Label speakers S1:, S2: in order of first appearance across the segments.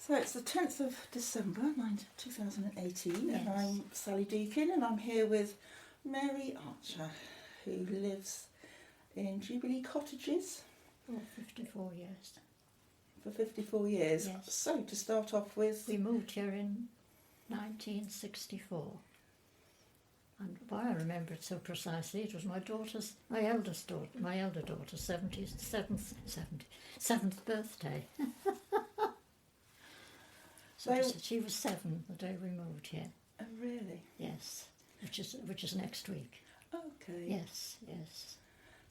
S1: So it's the 10th of December 2018,
S2: Yes.
S1: and I'm Sally Deakin, and I'm here with Mary Archer, who lives in Jubilee Cottages
S2: For 54 years.
S1: for 54 years.
S2: Yes.
S1: So to start off with,
S2: We moved here in 1964. And why I remember it so precisely, it was my elder daughter's 77th birthday. So she was 7 the day we moved here.
S1: oh really?
S2: Yes, which is next week.
S1: Okay.
S2: Yes.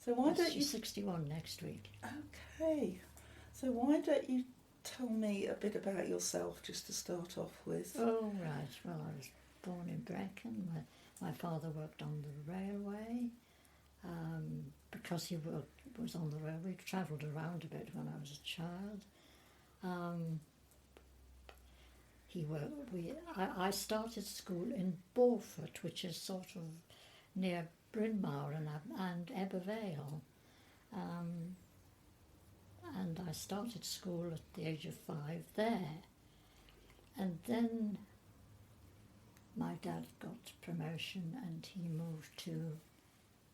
S1: So why
S2: Yes,
S1: don't you?
S2: she's 61 next week.
S1: Okay. So why don't you tell me a bit about yourself, just to start off with?
S2: Oh right. Well, I was born in Brecon. My father worked on the railway. Because he was on the railway, we travelled around a bit when I was a child. I started school in Borford, which is sort of near Bryn Mawr and Ebervale. And I started school at the age of 5 there. And then my dad got promotion and he moved to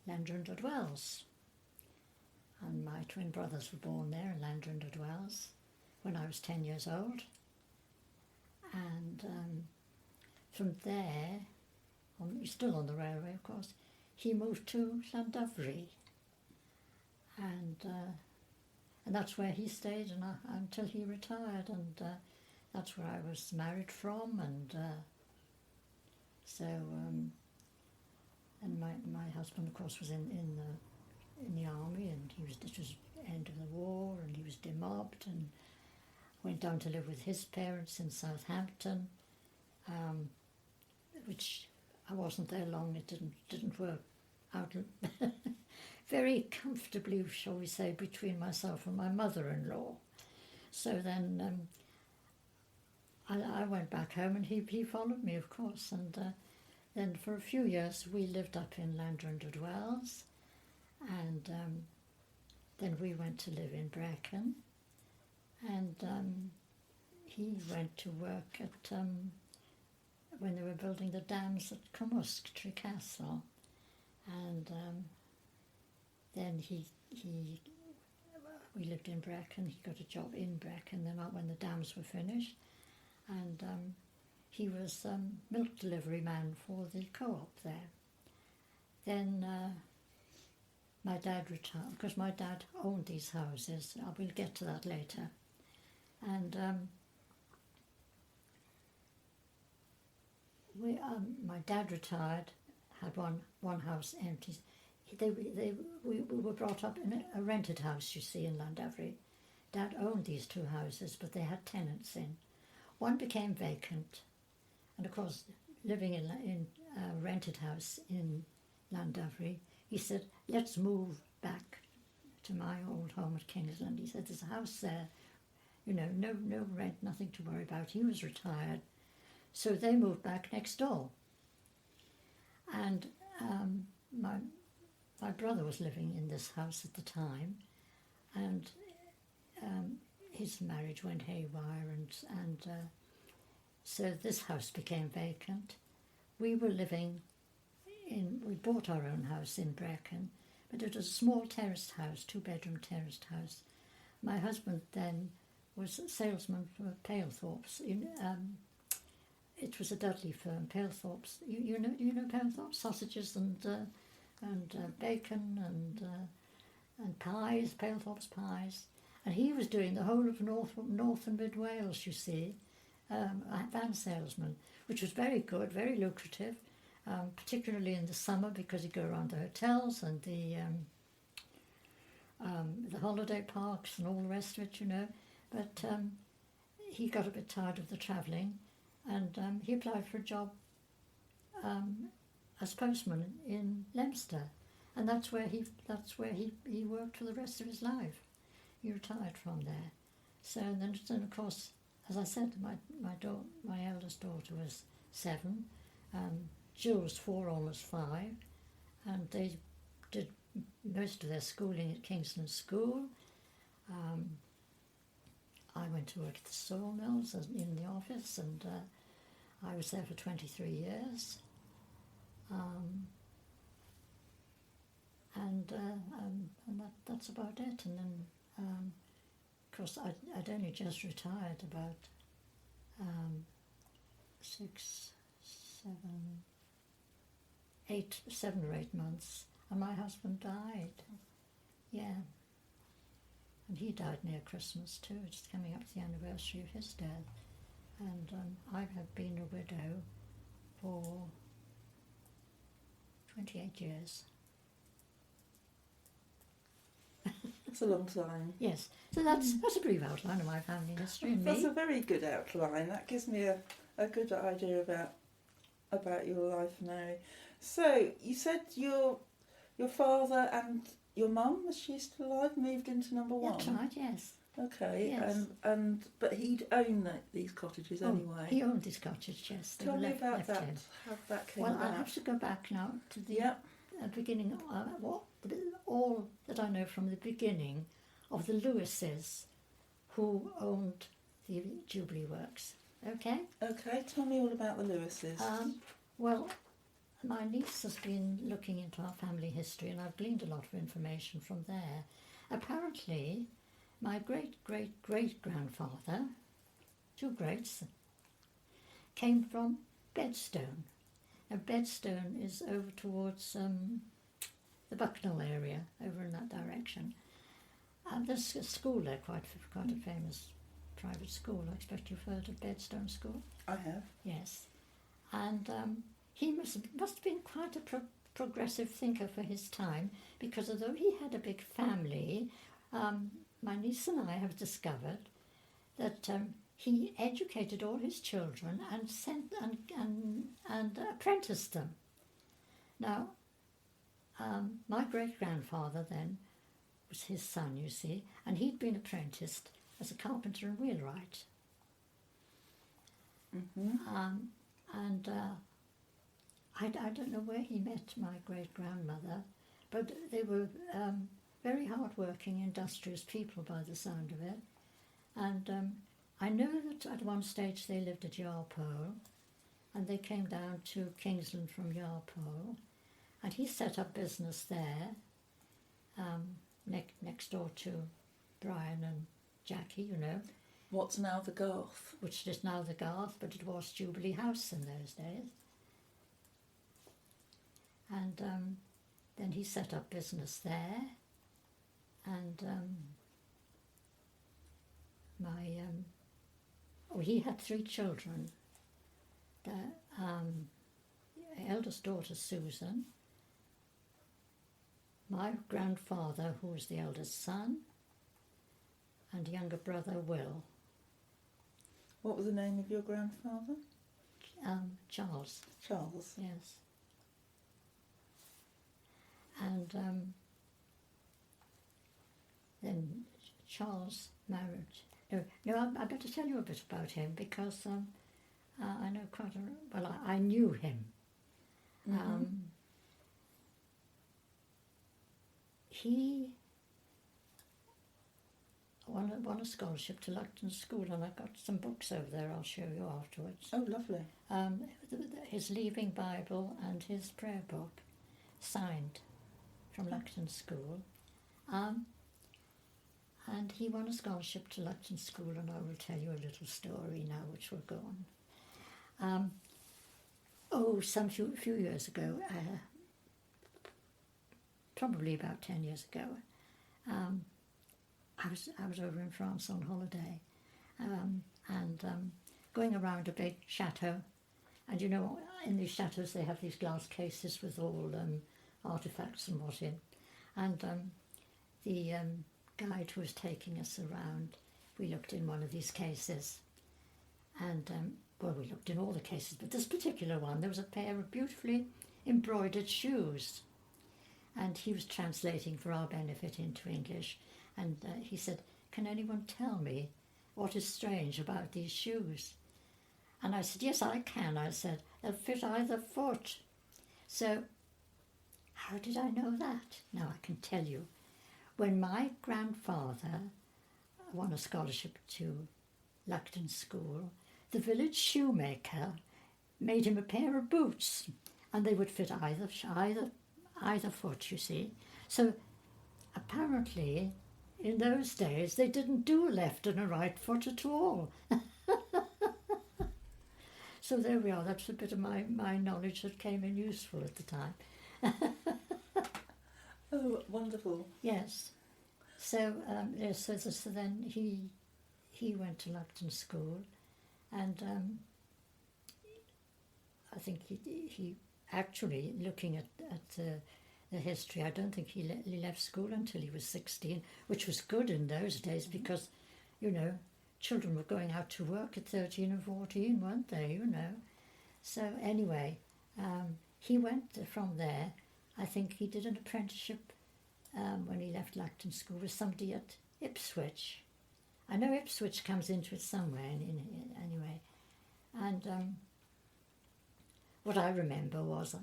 S2: Landrundred Wells. And my twin brothers were born there in Landrundred Wells when I was 10 years old. And from there, still on the railway of course, he moved to Llandafri. And that's where he stayed until he retired, and that's where I was married from, and and my husband of course was in the army, and it was end of the war, and he was demobbed and went down to live with his parents in Southampton, which I wasn't there long. It didn't work out very comfortably, shall we say, between myself and my mother-in-law. So then I went back home, and he followed me, of course, and then for a few years we lived up in Landrundred Wells, and then we went to live in Brecon, and he went to work at when they were building the dams at Cwmwsg, Castle, and then we lived in Brecon. He got a job in Brecon then when the dams were finished, and he was milk delivery man for the co-op there. Then my dad retired, because my dad owned these houses. I will get to that later. And my dad retired, had one house empty. We were brought up in a rented house, you see, in Llandafri. Dad owned these 2 houses, but they had tenants in. One became vacant, and of course, living in a rented house in Llandafri, he said, let's move back to my old home at Kingsland. He said, there's a house there, no rent, nothing to worry about. He was retired. So they moved back next door. And my brother was living in this house at the time, and his marriage went haywire, and so this house became vacant. We bought our own house in Brecon, but it was a small terraced house, 2-bedroom terraced house. My husband then was a salesman for Palethorpe's. It was a Dudley firm, Palethorpe's. You know Palethorpe's? Sausages and bacon and pies, Palethorpe's pies. And he was doing the whole of North and Mid Wales, you see, van salesman, which was very good, very lucrative, particularly in the summer, because he'd go around the hotels and the holiday parks and all the rest of it, But he got a bit tired of the travelling, and he applied for a job as postman in Leominster, and that's where he worked for the rest of his life. He retired from there. So then of course, as I said, my eldest daughter was 7, Jill was 4, almost 5, and they did most of their schooling at Kingsland School. I went to work at the Sawmills in the office, and I was there for 23 years. And that's about it. And then, of course, I'd only just retired about 7 or 8 months, and my husband died. Yeah. And he died near Christmas too. It's coming up to the anniversary of his death. And I have been a widow for 28 years.
S1: That's a long time.
S2: Yes. So that's a brief outline of my family history and
S1: That's
S2: me.
S1: a very good outline. That gives me a good idea about your life, Mary. So you said your father and your mum, was she still alive, moved into number 1?
S2: That's right, yes.
S1: Okay,
S2: Yes.
S1: but he'd owned these cottages anyway.
S2: He owned his cottage, yes. They
S1: Tell
S2: were
S1: me
S2: left
S1: about that.
S2: him.
S1: How that came
S2: Well,
S1: about.
S2: I have to go back now to the
S1: Yep.
S2: beginning, all that I know from the beginning of the Lewises, who owned the Jubilee Works. Okay?
S1: Okay, tell me all about the Lewises.
S2: Well, my niece has been looking into our family history, and I've gleaned a lot of information from there. Apparently, my great-great-great-grandfather, 2 greats, came from Bedstone. Now, Bedstone is over towards the Bucknell area, over in that direction. And there's a school there, quite a famous private school. I expect you've heard of Bedstone School.
S1: I have.
S2: Yes. And he must have been quite a progressive thinker for his time, because although he had a big family, my niece and I have discovered that he educated all his children and sent and apprenticed them. Now, my great-grandfather then was his son, you see, and he'd been apprenticed as a carpenter and wheelwright.
S1: Mm-hmm.
S2: I don't know where he met my great-grandmother, but they were very hard-working, industrious people by the sound of it. And I know that at one stage they lived at Yarpole, and they came down to Kingsland from Yarpole, and he set up business there, next door to Brian and Jackie, you know.
S1: What's now the Garth?
S2: Which is now the Garth, but it was Jubilee House in those days. And then he set up business there, and he had 3 children. The eldest daughter, Susan, my grandfather, who was the eldest son, and younger brother, Will.
S1: What was the name of your grandfather?
S2: Charles.
S1: Charles.
S2: Yes. And then Charles married. No, I better tell you a bit about him, because I know I knew him.
S1: Mm-hmm.
S2: He won a scholarship to Lucton School, and I've got some books over there I'll show you afterwards.
S1: Oh, lovely.
S2: His Leaving Bible and his prayer book, signed from Lucton School. And he won a scholarship to Lucton School, and I will tell you a little story now which will go on. Some few years ago, probably about 10 years ago, I was over in France on holiday, and going around a big chateau, and you know, in these chateaus they have these glass cases with all artefacts and what in, and the guide who was taking us around, we looked in one of these cases, and we looked in all the cases, but this particular one, there was a pair of beautifully embroidered shoes, and he was translating for our benefit into English, and he said, "Can anyone tell me what is strange about these shoes?" And I said, "Yes, I can." I said, "They'll fit either foot." So how did I know that? Now I can tell you. When my grandfather won a scholarship to Lucton School, the village shoemaker made him a pair of boots, and they would fit either foot, you see. So apparently, in those days, they didn't do a left and a right foot at all. So there we are. That's a bit of my knowledge that came in useful at the time.
S1: Oh, wonderful.
S2: Yes. So so then he went to Lucton School, and I think he actually, looking at the history, I don't think he left school until he was 16, which was good in those days because, you know, children were going out to work at 13 and 14, weren't they, you know. So anyway, he went from there. I think he did an apprenticeship when he left Lucton School with somebody at Ipswich. I know Ipswich comes into it somewhere anyway. And what I remember was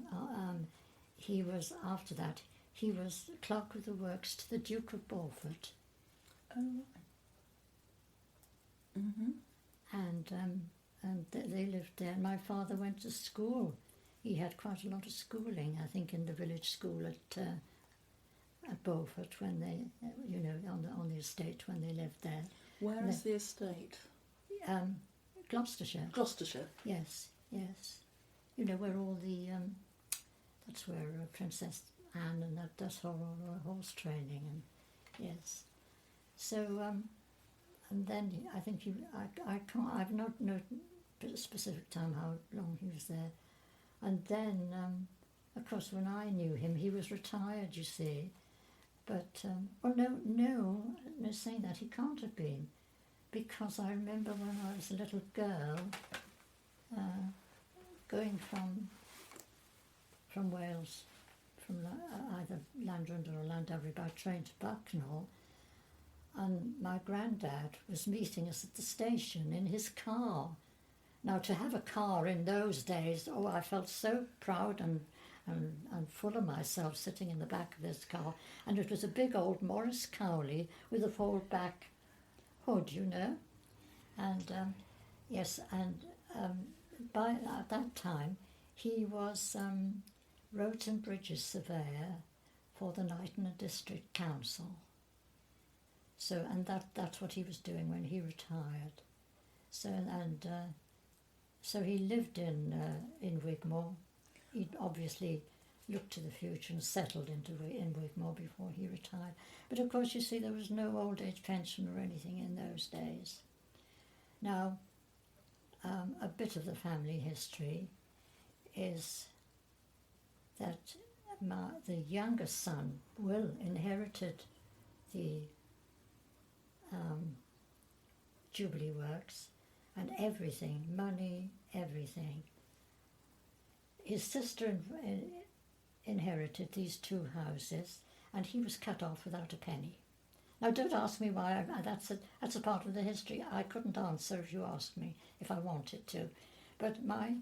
S2: he was, after that, he was clerk of the works to the Duke of Beaufort.
S1: Oh, right.
S2: And they lived there. My father went to school. He had quite a lot of schooling, I think, in the village school at Beaufort when they, you know, on the estate when they lived there.
S1: Where is the estate?
S2: Gloucestershire.
S1: Gloucestershire.
S2: Yes. You know where all the that's where Princess Anne and that does her horse training, and yes. So and then I think I've not known a specific time how long he was there, and then of course when I knew him he was retired, you see, but no, saying that, he can't have been, because I remember when I was a little girl going from Wales, from either Llandrindod or Llandovery by train to Bucknell, and my granddad was meeting us at the station in his car. Now, to have a car in those days, I felt so proud and full of myself sitting in the back of this car, and it was a big old Morris Cowley with a fold back hood, you know, and yes, and by at that time he was Roads and Bridges surveyor for the Knighton District Council. So, and that's what he was doing when he retired. So, and so he lived in Wigmore. He obviously looked to the future and settled in Wigmore before he retired. But of course, you see, there was no old age pension or anything in those days. Now, a bit of the family history is that the youngest son, Will, inherited the Jubilee Works and everything, money, everything. His sister inherited these 2 houses, and he was cut off without a penny. Now, don't ask me why. That's a part of the history. I couldn't answer if you asked me if I wanted to. But my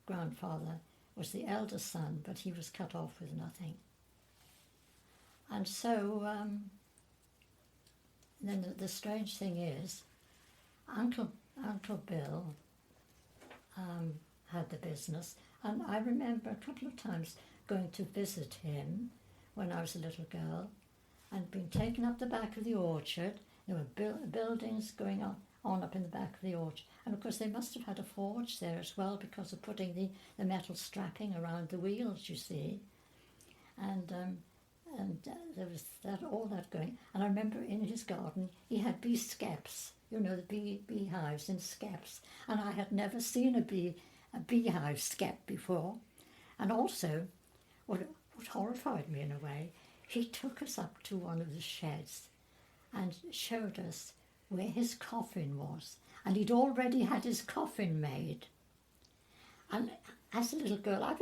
S2: grandfather was the eldest son, but he was cut off with nothing. And so then the strange thing is, Uncle Bill had the business, and I remember a couple of times going to visit him when I was a little girl, and being taken up the back of the orchard. There were buildings going on up in the back of the orchard, and of course they must have had a forge there as well because of putting the metal strapping around the wheels, you see, and there was all that going. And I remember in his garden he had bee skeps, you know, the beehives in skeps, and I had never seen a beehive skep before. And also, what horrified me in a way, he took us up to one of the sheds and showed us where his coffin was, and he'd already had his coffin made. And as a little girl, I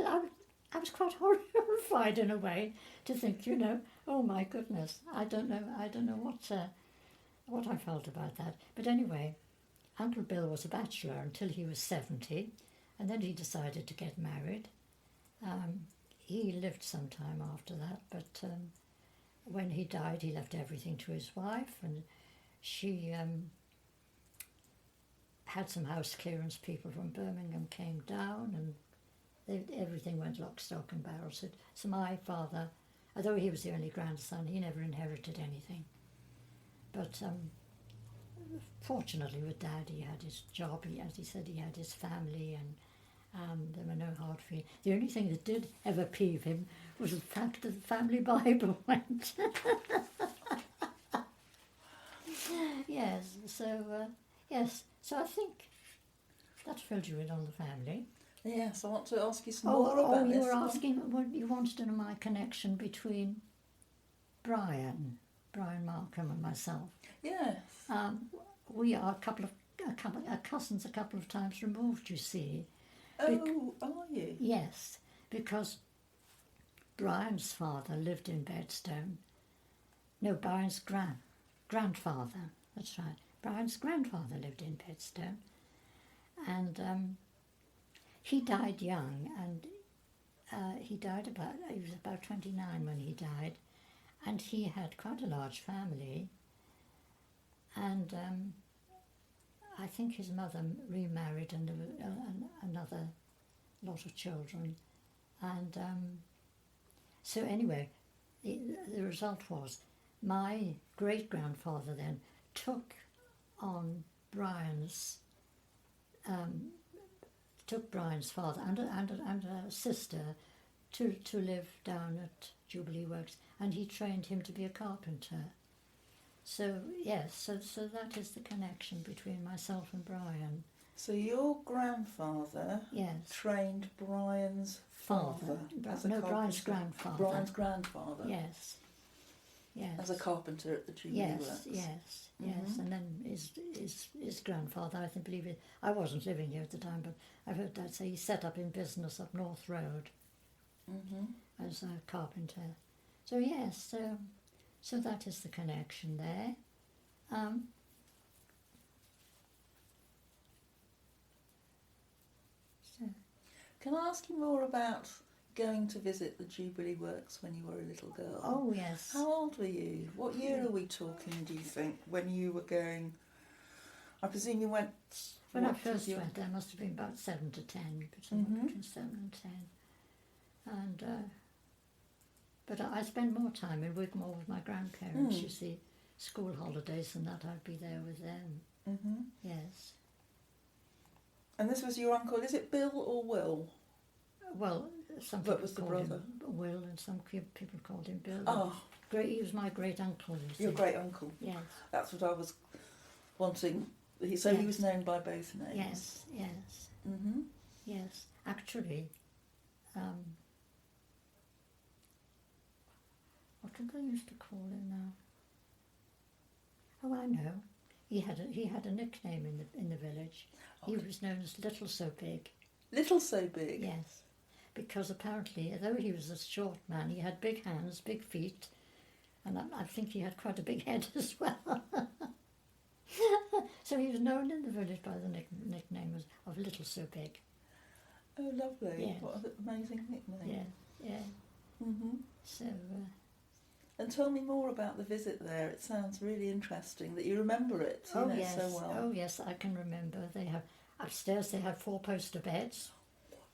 S2: was quite horrified in a way to think, you know, oh my goodness, I don't know what I felt about that. But anyway, Uncle Bill was a bachelor until he was 70, and then he decided to get married. He lived some time after that, but when he died, he left everything to his wife, and she had some house clearance people from Birmingham came down, and everything went lock, stock and barrel. So my father, although he was the only grandson, he never inherited anything. But fortunately with Dad, he had his job, as he said, he had his family, and there were no hard feelings. The only thing that did ever peeve him was the fact that the family Bible went. Yes, so I think that filled you in on the family.
S1: Yes, I want to ask you some more about this.
S2: You were asking, what you wanted to know my connection between Brian Markham and myself.
S1: Yes.
S2: We are cousins a couple of times removed, you see.
S1: Oh, are you?
S2: Yes, because Brian's father lived in Bedstone. No, Brian's grandfather, that's right. Brian's grandfather lived in Bedstone. And he died young, and he was about 29 when he died, and he had quite a large family, and I think his mother remarried, and there were another lot of children, and so anyway, the result was my great-grandfather then took Brian's father and a sister to live down at Jubilee Works, and he trained him to be a carpenter. So yes, so that is the connection between myself and Brian.
S1: So your grandfather trained Brian's father as a carpenter.
S2: Brian's grandfather.
S1: Brian's grandfather.
S2: Yes. Yes.
S1: As a carpenter at the Jubilee Works.
S2: Yes, and then his grandfather, I believe it. I wasn't living here at the time, but I've heard Dad say he set up in business up North Road as a carpenter. So yes, so that is the connection there.
S1: Can I ask you more about going to visit the Jubilee Works when you were a little girl?
S2: Oh yes.
S1: How old were you? What year are we talking, do you think, when you were going? I presume you went...
S2: When I first went, I must have been about 7 to 10, between 7 and 10. And but I spent more time in Wigmore with my grandparents. You see, school holidays and that, I'd be there with them. Yes. And
S1: this was your uncle, is it Bill or Will?
S2: Well, some people called him Will, and some people called him Bill.
S1: Oh.
S2: He was my great uncle, you see.
S1: Your great uncle?
S2: Yes.
S1: That's what I was wanting. So he was known by both names?
S2: Yes. Yes. Actually, what did they used to call him now? Oh, I know. He had a nickname in the village. He was known as Little So Big.
S1: Little So Big?
S2: Yes, because apparently, although he was a short man, he had big hands, big feet, and I think he had quite a big head as well. So he was known in the village by the nickname of Little So Big.
S1: Oh, lovely.
S2: Yes.
S1: What an amazing nickname.
S2: Yeah. So...
S1: And tell me more about the visit there. It sounds really interesting that you remember it so well.
S2: Oh yes, I can remember. They have upstairs. They have 4-poster beds.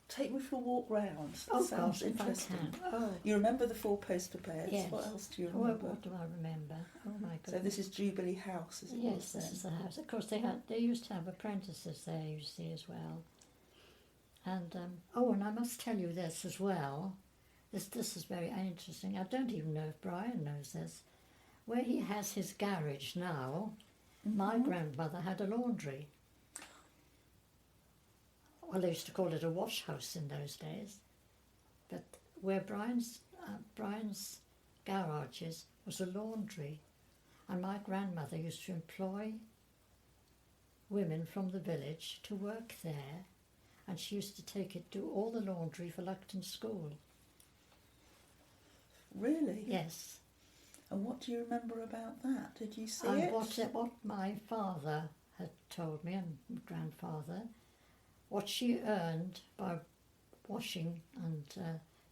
S1: Take me for a walk round.
S2: Oh
S1: sounds
S2: gosh,
S1: interesting.
S2: if I can. Oh.
S1: You remember the 4-poster beds?
S2: Yes.
S1: What else do you remember?
S2: What do I remember? Oh my goodness.
S1: So this is Jubilee House, is it?
S2: Yes, this is the house. Of course, they used to have apprentices there, you see, as well. And and I must tell you this as well. This is very interesting. I don't even know if Brian knows this. Where he has his garage now, my grandmother had a laundry. Well, they used to call it a wash house in those days. But where Brian's garage was a laundry. And my grandmother used to employ women from the village to work there. And she used to do all the laundry for Lucton School.
S1: Really?
S2: Yes.
S1: And what do you remember about that? Did you see it?
S2: What my father had told me, and my grandfather, what she earned by washing and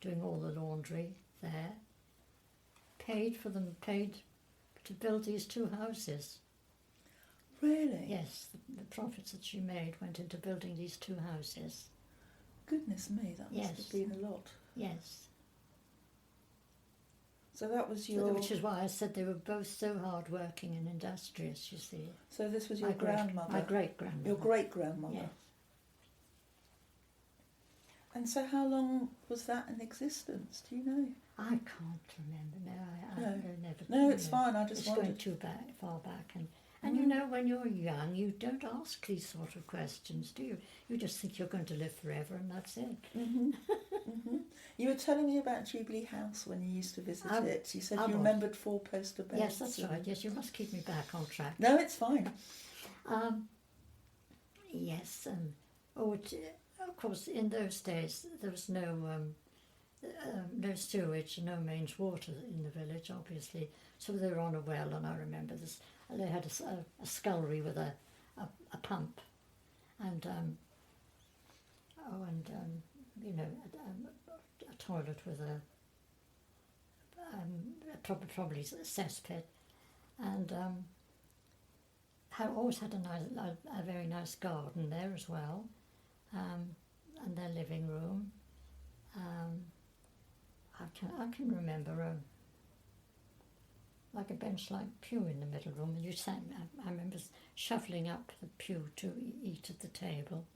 S2: doing all the laundry there, paid to build these 2 houses.
S1: Really?
S2: Yes, profits that she made went into building these 2 houses.
S1: Goodness me, that must
S2: Yes.
S1: have been a lot.
S2: Yes.
S1: So that was your...
S2: Which is why I said they were both so hard-working and industrious, you see.
S1: So this was your grandmother?
S2: My great-grandmother.
S1: Your great-grandmother?
S2: Yes.
S1: And so how long was that in existence, do you know?
S2: I can't remember, no. I never...
S1: No, it's fine, I just
S2: it's
S1: wondered.
S2: going too far back. And you know, when you're young, you don't ask these sort of questions, do you? You just think you're going to live forever and that's it.
S1: Mm-hmm. Mm-hmm. You were telling me about Jubilee House when you used to visit it. You said
S2: I
S1: you
S2: was.
S1: remembered 4 poster beds.
S2: Yes, that's right. Yes, you must keep me back on track.
S1: No, it's fine.
S2: Yes, of course, in those days there was no sewage, no mains water in the village, obviously. So they were on a well, and I remember this. They had a scullery with a pump, and you know, a toilet with probably a cesspit, and I always had a very nice garden there as well, and their living room. I can remember like a bench-like pew in the middle room, and you sat. I remember shuffling up the pew to eat at the table,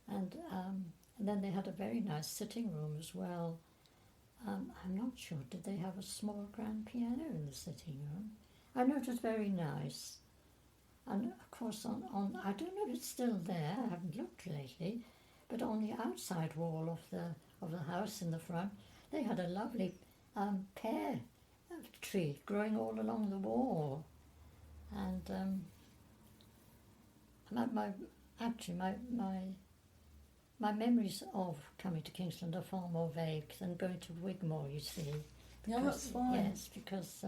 S2: and then they had a very nice sitting room as well. I'm not sure, did they have a small grand piano in the sitting room? I know it was very nice. And of course on I don't know if it's still there, I haven't looked lately, but on the outside wall of the house in the front, they had a lovely pear tree growing all along the wall. And my memories of coming to Kingsland are far more vague than going to Wigmore, you see.
S1: Yeah, that's fine.
S2: Yes, because...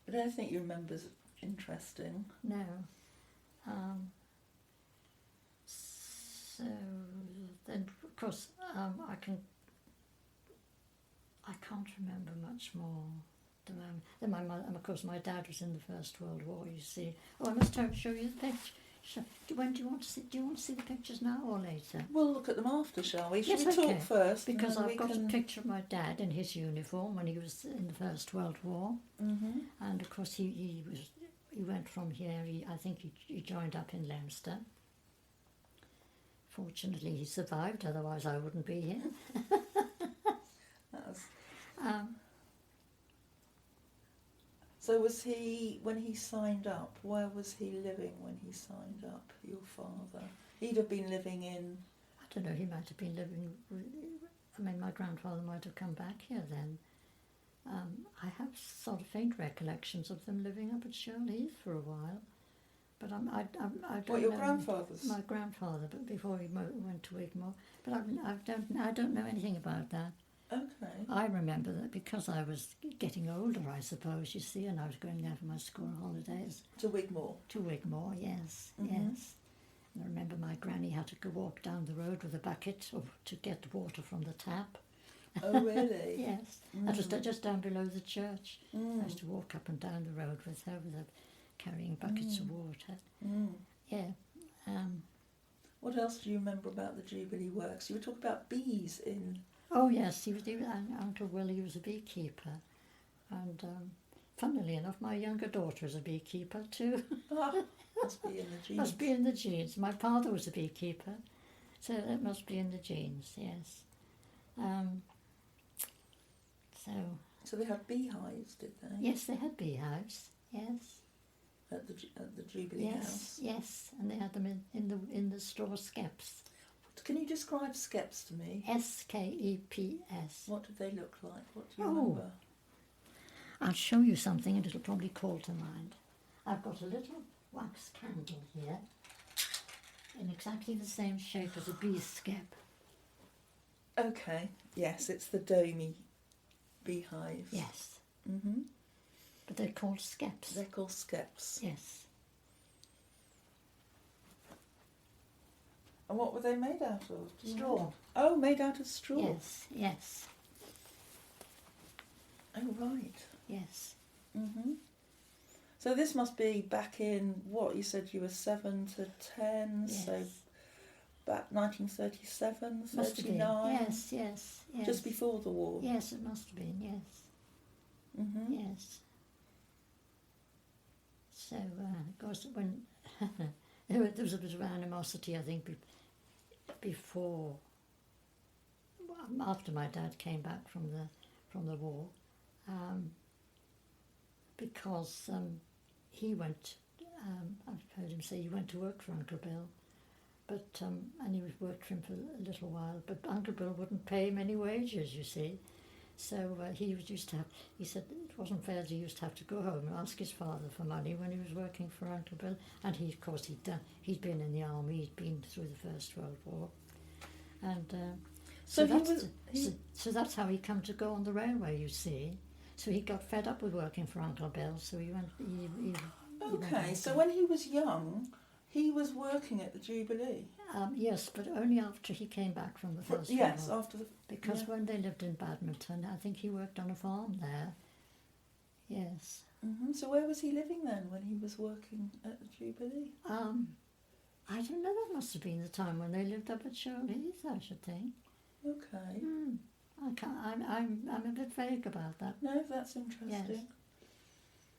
S1: but anything you remember's interesting.
S2: No. So then, of course, I can't remember much more. Then my mother, and of course, my dad was in the First World War. You see. Oh, I must show you the picture. When do you want to see? Do you want to see the pictures now or later?
S1: We'll look at them after, shall we? Shall
S2: Yes,
S1: we
S2: okay.
S1: talk first?
S2: Because I've got a picture of my dad in his uniform when he was in the First World War, and of course he went from here. I think he joined up in Leinster. Fortunately, he survived. Otherwise, I wouldn't be here.
S1: So was he, when he signed up, where was he living when he signed up, your father? He'd have been living in...
S2: I don't know, he might have been living... I mean, my grandfather might have come back here then. I have sort of faint recollections of them living up at Shirlheath for a while. But I don't
S1: What, your
S2: know,
S1: grandfather's?
S2: My grandfather, but before he went to Wigmore. But I don't know anything about that.
S1: Okay.
S2: I remember that because I was getting older, I suppose, you see, and I was going there for my school holidays.
S1: To Wigmore?
S2: To Wigmore, yes, yes. And I remember my granny had to go walk down the road with a bucket to get water from the tap.
S1: Oh, really?
S2: Yes. That was just down below the church. I used to walk up and down the road with her carrying buckets of water. Yeah.
S1: What else do you remember about the Jubilee Works? You were talking about bees in...
S2: Oh yes, Uncle Willie was a beekeeper, and funnily enough, my younger daughter is a beekeeper too.
S1: Must be in the genes.
S2: Must be in the genes. My father was a beekeeper, so that must be in the genes. Yes.
S1: So they had beehives, did they?
S2: Yes, they had beehives. Yes.
S1: At the Jubilee House.
S2: Yes, and they had them in the straw skeps.
S1: Can you describe skeps to me?
S2: SKEPS.
S1: What did they look like? What do you remember?
S2: I'll show you something and it'll probably call to mind. I've got a little wax candle here in exactly the same shape as a bee skep.
S1: Okay, yes, it's the domey beehives.
S2: Yes.
S1: Mm-hmm.
S2: But they're called skeps.
S1: They're called skeps.
S2: Yes.
S1: And what were they made out of?
S2: Straw.
S1: Oh, made out of straw.
S2: Yes, yes.
S1: Oh, right.
S2: Yes.
S1: Mm-hmm. So this must be back in, what, you said you were 7 to 10,
S2: Yes.
S1: so back 1937,
S2: Must have been.
S1: 39?
S2: Yes.
S1: Just before the war?
S2: Yes, it must have been, yes.
S1: Mm-hmm.
S2: Yes. So, of course, when there was a bit of animosity, I think, before, after my dad came back from the war, because he went. I've heard him say he went to work for Uncle Bill, but and he worked for him for a little while. But Uncle Bill wouldn't pay him any wages, you see. So he used to have. He said it wasn't fair that he used to have to go home and ask his father for money when he was working for Uncle Bill. And he, of course, he'd been in the army. He'd been through the First World War, and so that's how he come to go on the railway. You see, so he got fed up with working for Uncle Bill. So he went.
S1: Okay, so when he was young, he was working at the Jubilee.
S2: Yes, but only after he came back from the First World War.
S1: Yes, after the...
S2: Because when they lived in Badminton, I think he worked on a farm there. Yes.
S1: Mm-hmm. So where was he living then when he was working at the Jubilee?
S2: I don't know, that must have been the time when they lived up at Shirlheath, I should think.
S1: Okay.
S2: I can't, I'm a bit vague about that.
S1: No, that's interesting.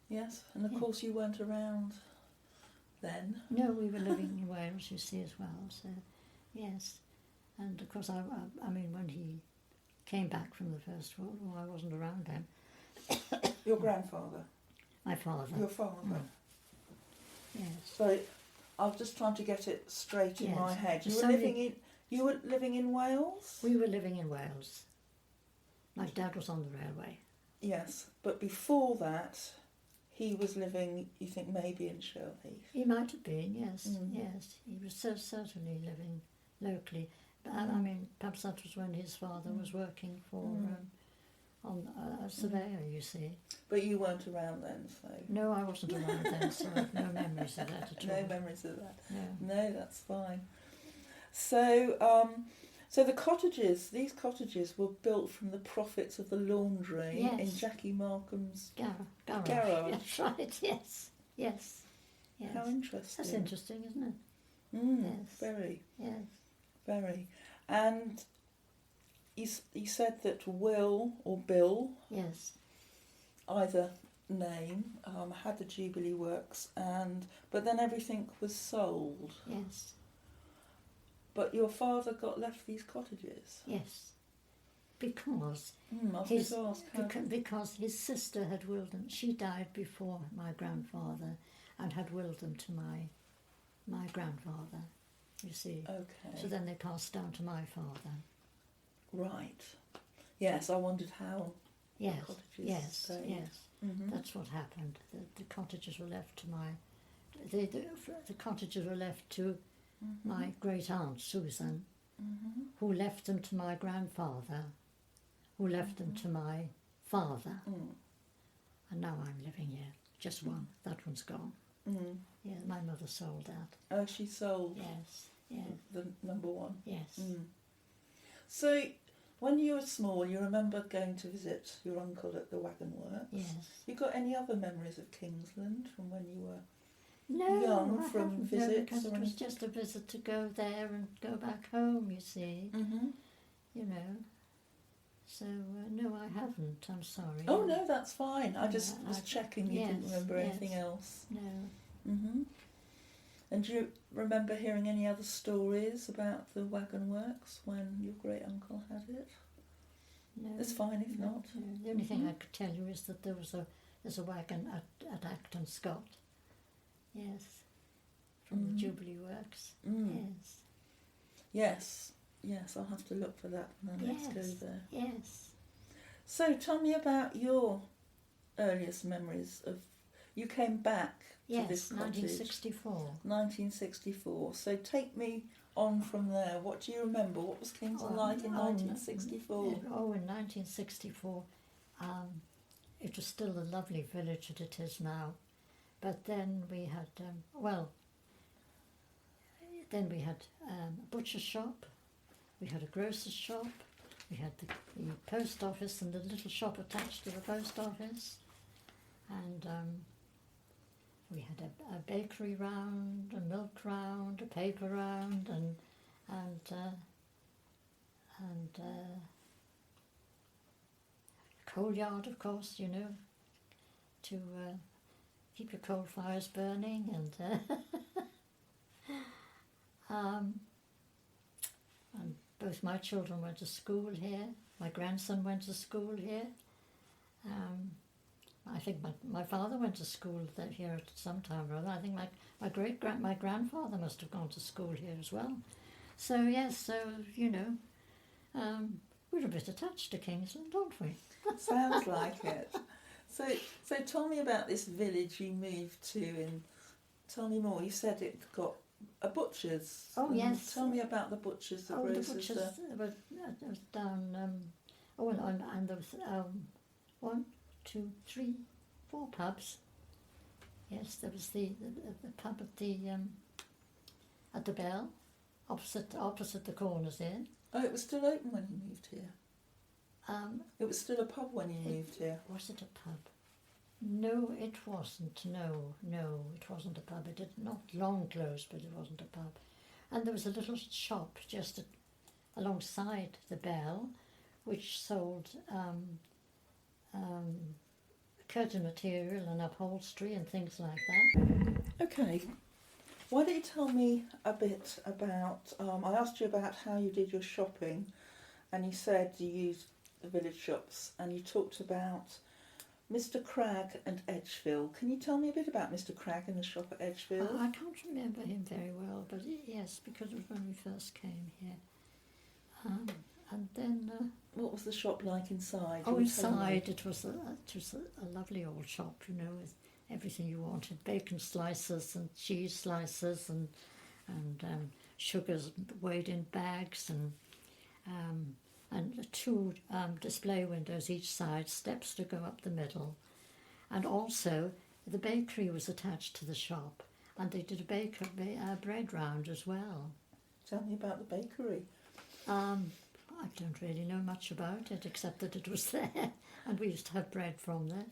S1: Yes, and of course you weren't around then.
S2: No, we were living in Wales, you see, as well, so, yes. And of course, I mean, when he came back from the First World War, I wasn't around then.
S1: Your grandfather?
S2: My father.
S1: Your father?
S2: Yes.
S1: So, I'm just trying to get it straight in my head. You were living in Wales?
S2: We were living in Wales. My dad was on the railway.
S1: Yes, but before that, he was living, you think, maybe in Shirlheath?
S2: He might have been, yes, yes. He was certainly living locally. But, I mean, perhaps that was when his father was working for on a surveyor, you see.
S1: But you weren't around then, so...
S2: No, I wasn't around then, so I have no memories of that at all.
S1: No memories of that?
S2: No,
S1: that's fine. So, so the cottages, these cottages were built from the profits of the laundry in Jackie Markham's garage.
S2: That's right, yes.
S1: How interesting.
S2: That's interesting, isn't it?
S1: Yes. Very.
S2: Yes.
S1: Very. And you said that Will or Bill, either name, had the Jubilee Works, but then everything was sold.
S2: Yes.
S1: But your father got left these cottages?
S2: Yes. Because because his sister had willed them. She died before my grandfather and had willed them to my grandfather, you see.
S1: Okay.
S2: So then they passed down to my father.
S1: Right. Yes, I wondered how the cottages stayed.
S2: Yes. Mm-hmm. That's what happened. The cottages were left to the cottages were left to my great aunt Susan, who left them to my grandfather, who left them to my father, and now I'm living here. Just one. That one's gone. Yeah, my mother sold that.
S1: Oh, she sold.
S2: Yes.
S1: The number one.
S2: Yes.
S1: So, when you were small, you remember going to visit your uncle at the Wagon Works.
S2: Yes.
S1: You got any other memories of Kingsland from when you were
S2: young
S1: from visits?
S2: No, because it was just a visit to go there and go back home, you see. You know. So, no, I haven't, I'm sorry.
S1: Oh, no, that's fine. I just was checking you didn't remember anything else.
S2: No.
S1: And do you remember hearing any other stories about the Wagon Works when your great uncle had it?
S2: No.
S1: It's fine if not.
S2: No. The only thing I could tell you is that there's a wagon at Acton Scott. Yes. From the Jubilee Works. Yes.
S1: Yes, I'll have to look for that when I next go there.
S2: Yes.
S1: So tell me about your earliest memories of... You came back to this cottage.
S2: 1964.
S1: 1964. So take me on from there. What do you remember? What was Kingsland like in 1964?
S2: In 1964, it was still a lovely village that it is now. But then we had, a butcher's shop, we had a grocer's shop, we had the post office and the little shop attached to the post office, and we had a bakery round, a milk round, a paper round, and coal yard, of course, you know, to keep your coal fires burning, and both my children went to school here. My grandson went to school here. I think my father went to school here at some time or other. I think my grandfather must have gone to school here as well. So yes, you know, we're a bit attached to Kingsland, don't we?
S1: Sounds like it. So tell me about this village you moved to, and tell me more. You said it got a butcher's.
S2: Oh yes.
S1: Tell me about the butcher's. The
S2: butcher's was down. And there was 1, 2, 3, 4 pubs. Yes, there was the pub at the Bell, opposite the corners there.
S1: Oh, it was still open when you moved here. It was still a pub when you moved here.
S2: Was it a pub? No, it wasn't. No, it wasn't a pub. It had not long closed, but it wasn't a pub. And there was a little shop just alongside the Bell, which sold curtain material and upholstery and things like that.
S1: Okay. Why don't you tell me a bit about, I asked you about how you did your shopping, and you said you used the village shops, and you talked about Mr. Cragg and Edgefield. Can you tell me a bit about Mr. Cragg and the shop at Edgefield?
S2: I can't remember him very well, but yes, because it was when we first came here. And then...
S1: what was the shop like inside?
S2: Inside it was a lovely old shop, you know, with everything you wanted. Bacon slices and cheese slices and sugars weighed in bags and 2 display windows each side, steps to go up the middle. And also the bakery was attached to the shop, and they did a bread round as well.
S1: Tell me about the bakery.
S2: I don't really know much about it, except that it was there, and we used to have bread from there.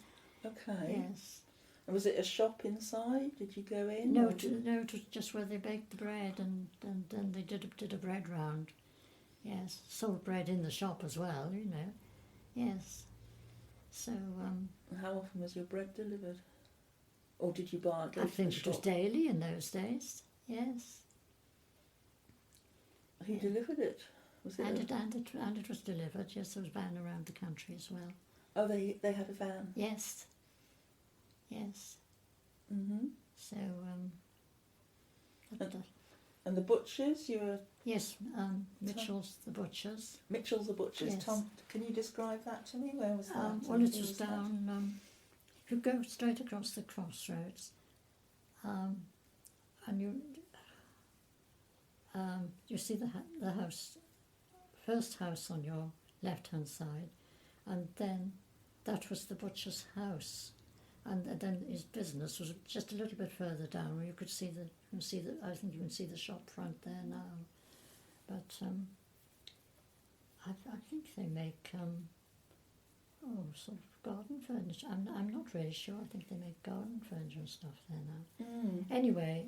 S1: Okay.
S2: Yes.
S1: And was it a shop inside? Did you go in?
S2: No, it was just where they baked the bread, and then they did a bread round. Yes, sold bread in the shop as well, you know. Yes. So.
S1: How often was your bread delivered? Or did you buy it?
S2: I think it was daily in those days. Yes.
S1: Who delivered it? Was it?
S2: And it was delivered. Yes, there was a van around the country as well.
S1: Oh, they had a van.
S2: Yes. Yes.
S1: Mhm.
S2: So.
S1: And the butchers, you were.
S2: Yes, Mitchell's the butchers.
S1: Mitchell's the butchers.
S2: Yes.
S1: Tom, can you describe that to me? Where was that?
S2: Well, it was down. If you go straight across the crossroads, and you see the house, first house on your left-hand side, and then that was the butcher's house, and then his business was just a little bit further down, where you could see I think you can see the shop front there now, but I think they make sort of garden furniture. I'm not really sure. I think they make garden furniture and stuff there now. Anyway.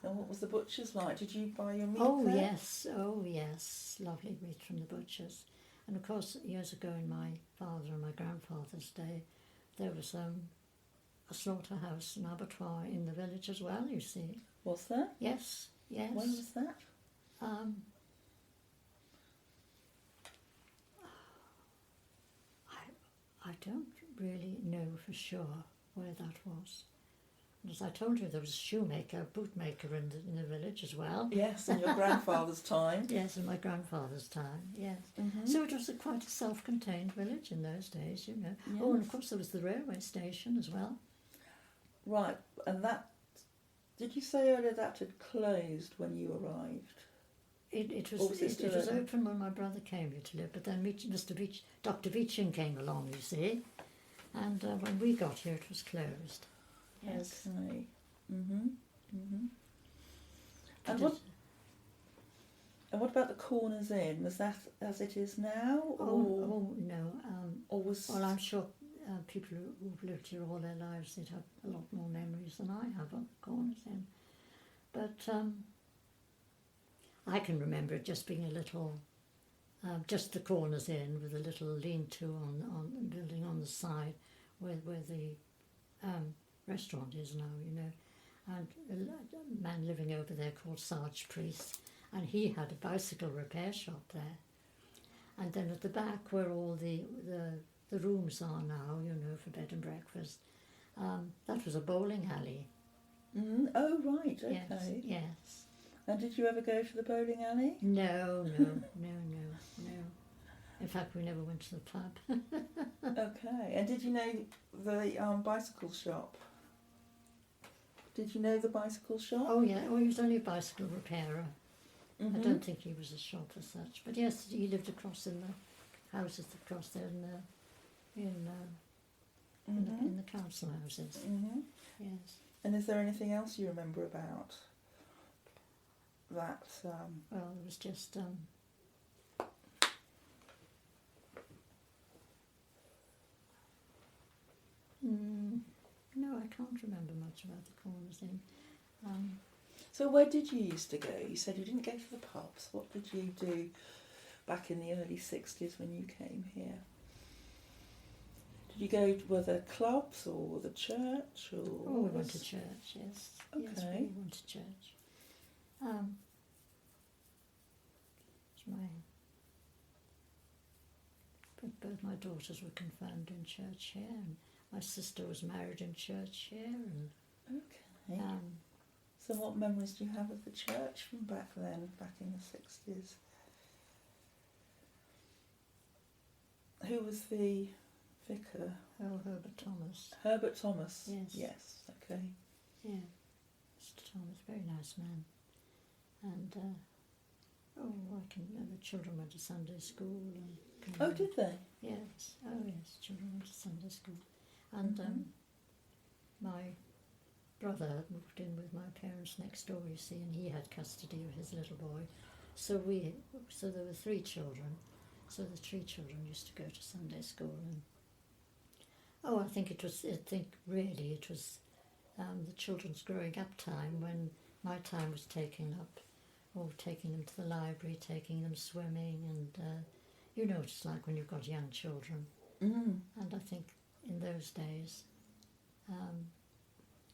S1: And what was the butcher's like? Did you buy your meat there?
S2: Oh yes, lovely meat from the butchers. And of course, years ago in my father and my grandfather's day, there was a slaughterhouse, an abattoir in the village as well, you see.
S1: Was there?
S2: Yes.
S1: When was that?
S2: I don't really know for sure where that was. And as I told you, there was a shoemaker, a bootmaker in the village as well.
S1: Yes, in your grandfather's time.
S2: Yes, in my grandfather's time, yes.
S1: Mm-hmm.
S2: So it was quite a self-contained village in those days, you know. Yes. Oh, and of course there was the railway station as well.
S1: Right, and that, did you say earlier that had closed when you arrived?
S2: It was open when my brother came here to live, but then Dr. Beeching came along, you see, and when we got here it was closed. Yes.
S1: Okay. Mhm. Mhm. And what about the Corners Inn? Was that as it is now?
S2: Oh no.
S1: Or was?
S2: Well, I'm sure people who've lived here all their lives, they'd have a lot more memories than I have on the corners then. But I can remember it just being a little, just the corners in with a little lean-to on the building on the side where the restaurant is now, you know. And a man living over there called Sarge Priest, and he had a bicycle repair shop there. And then at the back where all the rooms are now, you know, for bed and breakfast, that was a bowling alley.
S1: Mm. Oh, right, okay.
S2: Yes, yes.
S1: And did you ever go to the bowling alley?
S2: No. In fact, we never went to the pub.
S1: Okay. And did you know the bicycle shop? Did you know the bicycle shop?
S2: Oh, yeah. Oh, he was only a bicycle repairer.
S1: Mm-hmm.
S2: I don't think he was a shop as such. But yes, he lived across in the houses across there in the council houses.
S1: Mm-hmm.
S2: Yes.
S1: And is there anything else you remember about that?
S2: Well, it was just... no, I can't remember much about the corners then.
S1: So where did you used to go? You said you didn't go to the pubs. What did you do back in the early 60s when you came here? Did you go, were there clubs or the church? Or
S2: we went to church, yes.
S1: Okay.
S2: Yes, we went to church. Both my daughters were confirmed in church here, and my sister was married in church here. And,
S1: okay. So what memories do you have of the church from back then, back in the 60s? Who was the vicar?
S2: Oh, Herbert Thomas.
S1: Herbert Thomas?
S2: Yes.
S1: Yes, okay.
S2: Yeah, Mr. Thomas, very nice man. And, the children went to Sunday school. And,
S1: did they?
S2: Yes, children went to Sunday school. And my brother moved in with my parents next door, you see, and he had custody of his little boy. So there were 3 children. So the 3 children used to go to Sunday school. And I think it was the children's growing up time when my time was taken up, or taking them to the library, taking them swimming, and you know what it's like when you've got young children.
S1: Mm.
S2: And I think in those days,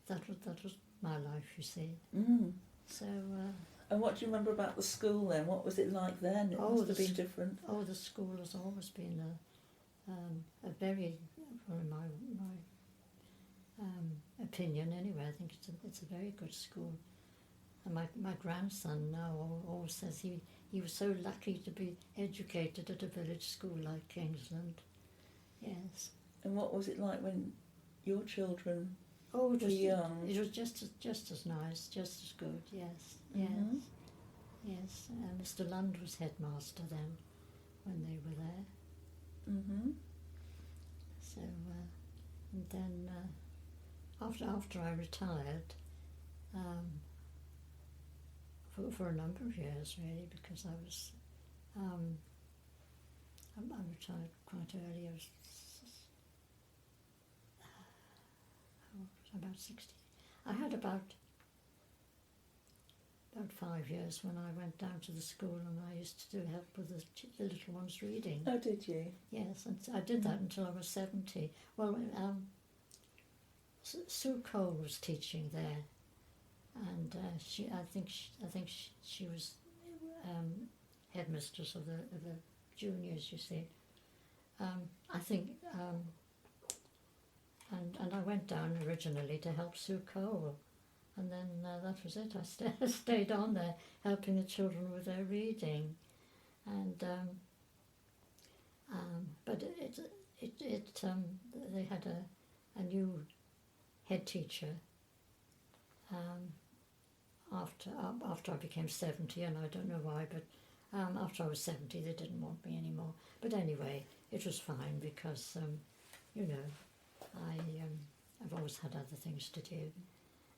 S2: that was my life, you see.
S1: Mm.
S2: So.
S1: And what do you remember about the school then? What was it like then? It must have been different.
S2: Oh, the school has always been a very, in my opinion anyway, I think it's a very good school. And my grandson now always says he was so lucky to be educated at a village school like Kingsland. Yes.
S1: And what was it like when your children
S2: were
S1: young?
S2: It was just as nice, just as good, yes.
S1: Mm-hmm.
S2: Yes. Mr. Lund was headmaster then, when they were there.
S1: Mm-hmm.
S2: So, and then after I retired, for a number of years really, because I was, I retired quite early. I was about 60. I had about 5 years when I went down to the school, and I used to help with the little ones reading.
S1: Oh, did you?
S2: Yes, and I did that until I was 70. Well, Sue Cole was teaching there, and I think she was headmistress of the juniors. You see, I think. And I went down originally to help Sue Cole, and then that was it. I stayed on there helping the children with their reading, and but they had a new head teacher after I became 70, and I don't know why, but after I was 70 they didn't want me anymore. But anyway, it was fine because you know. I've always had other things to do.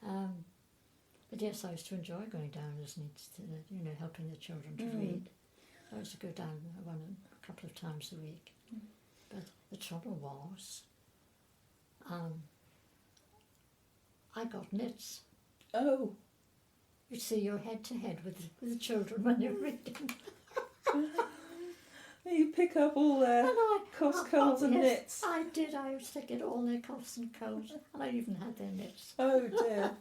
S2: But yes, I used to enjoy going down, helping the children to read. I used to go down a couple of times a week. But the trouble was, I got knits.
S1: Oh,
S2: You see, you're head to head with the children when you're reading.
S1: you pick up all their cuffs, coats and
S2: yes,
S1: knits.
S2: I did. I was taking all their cuffs and coats, and I even had their knits.
S1: Oh dear.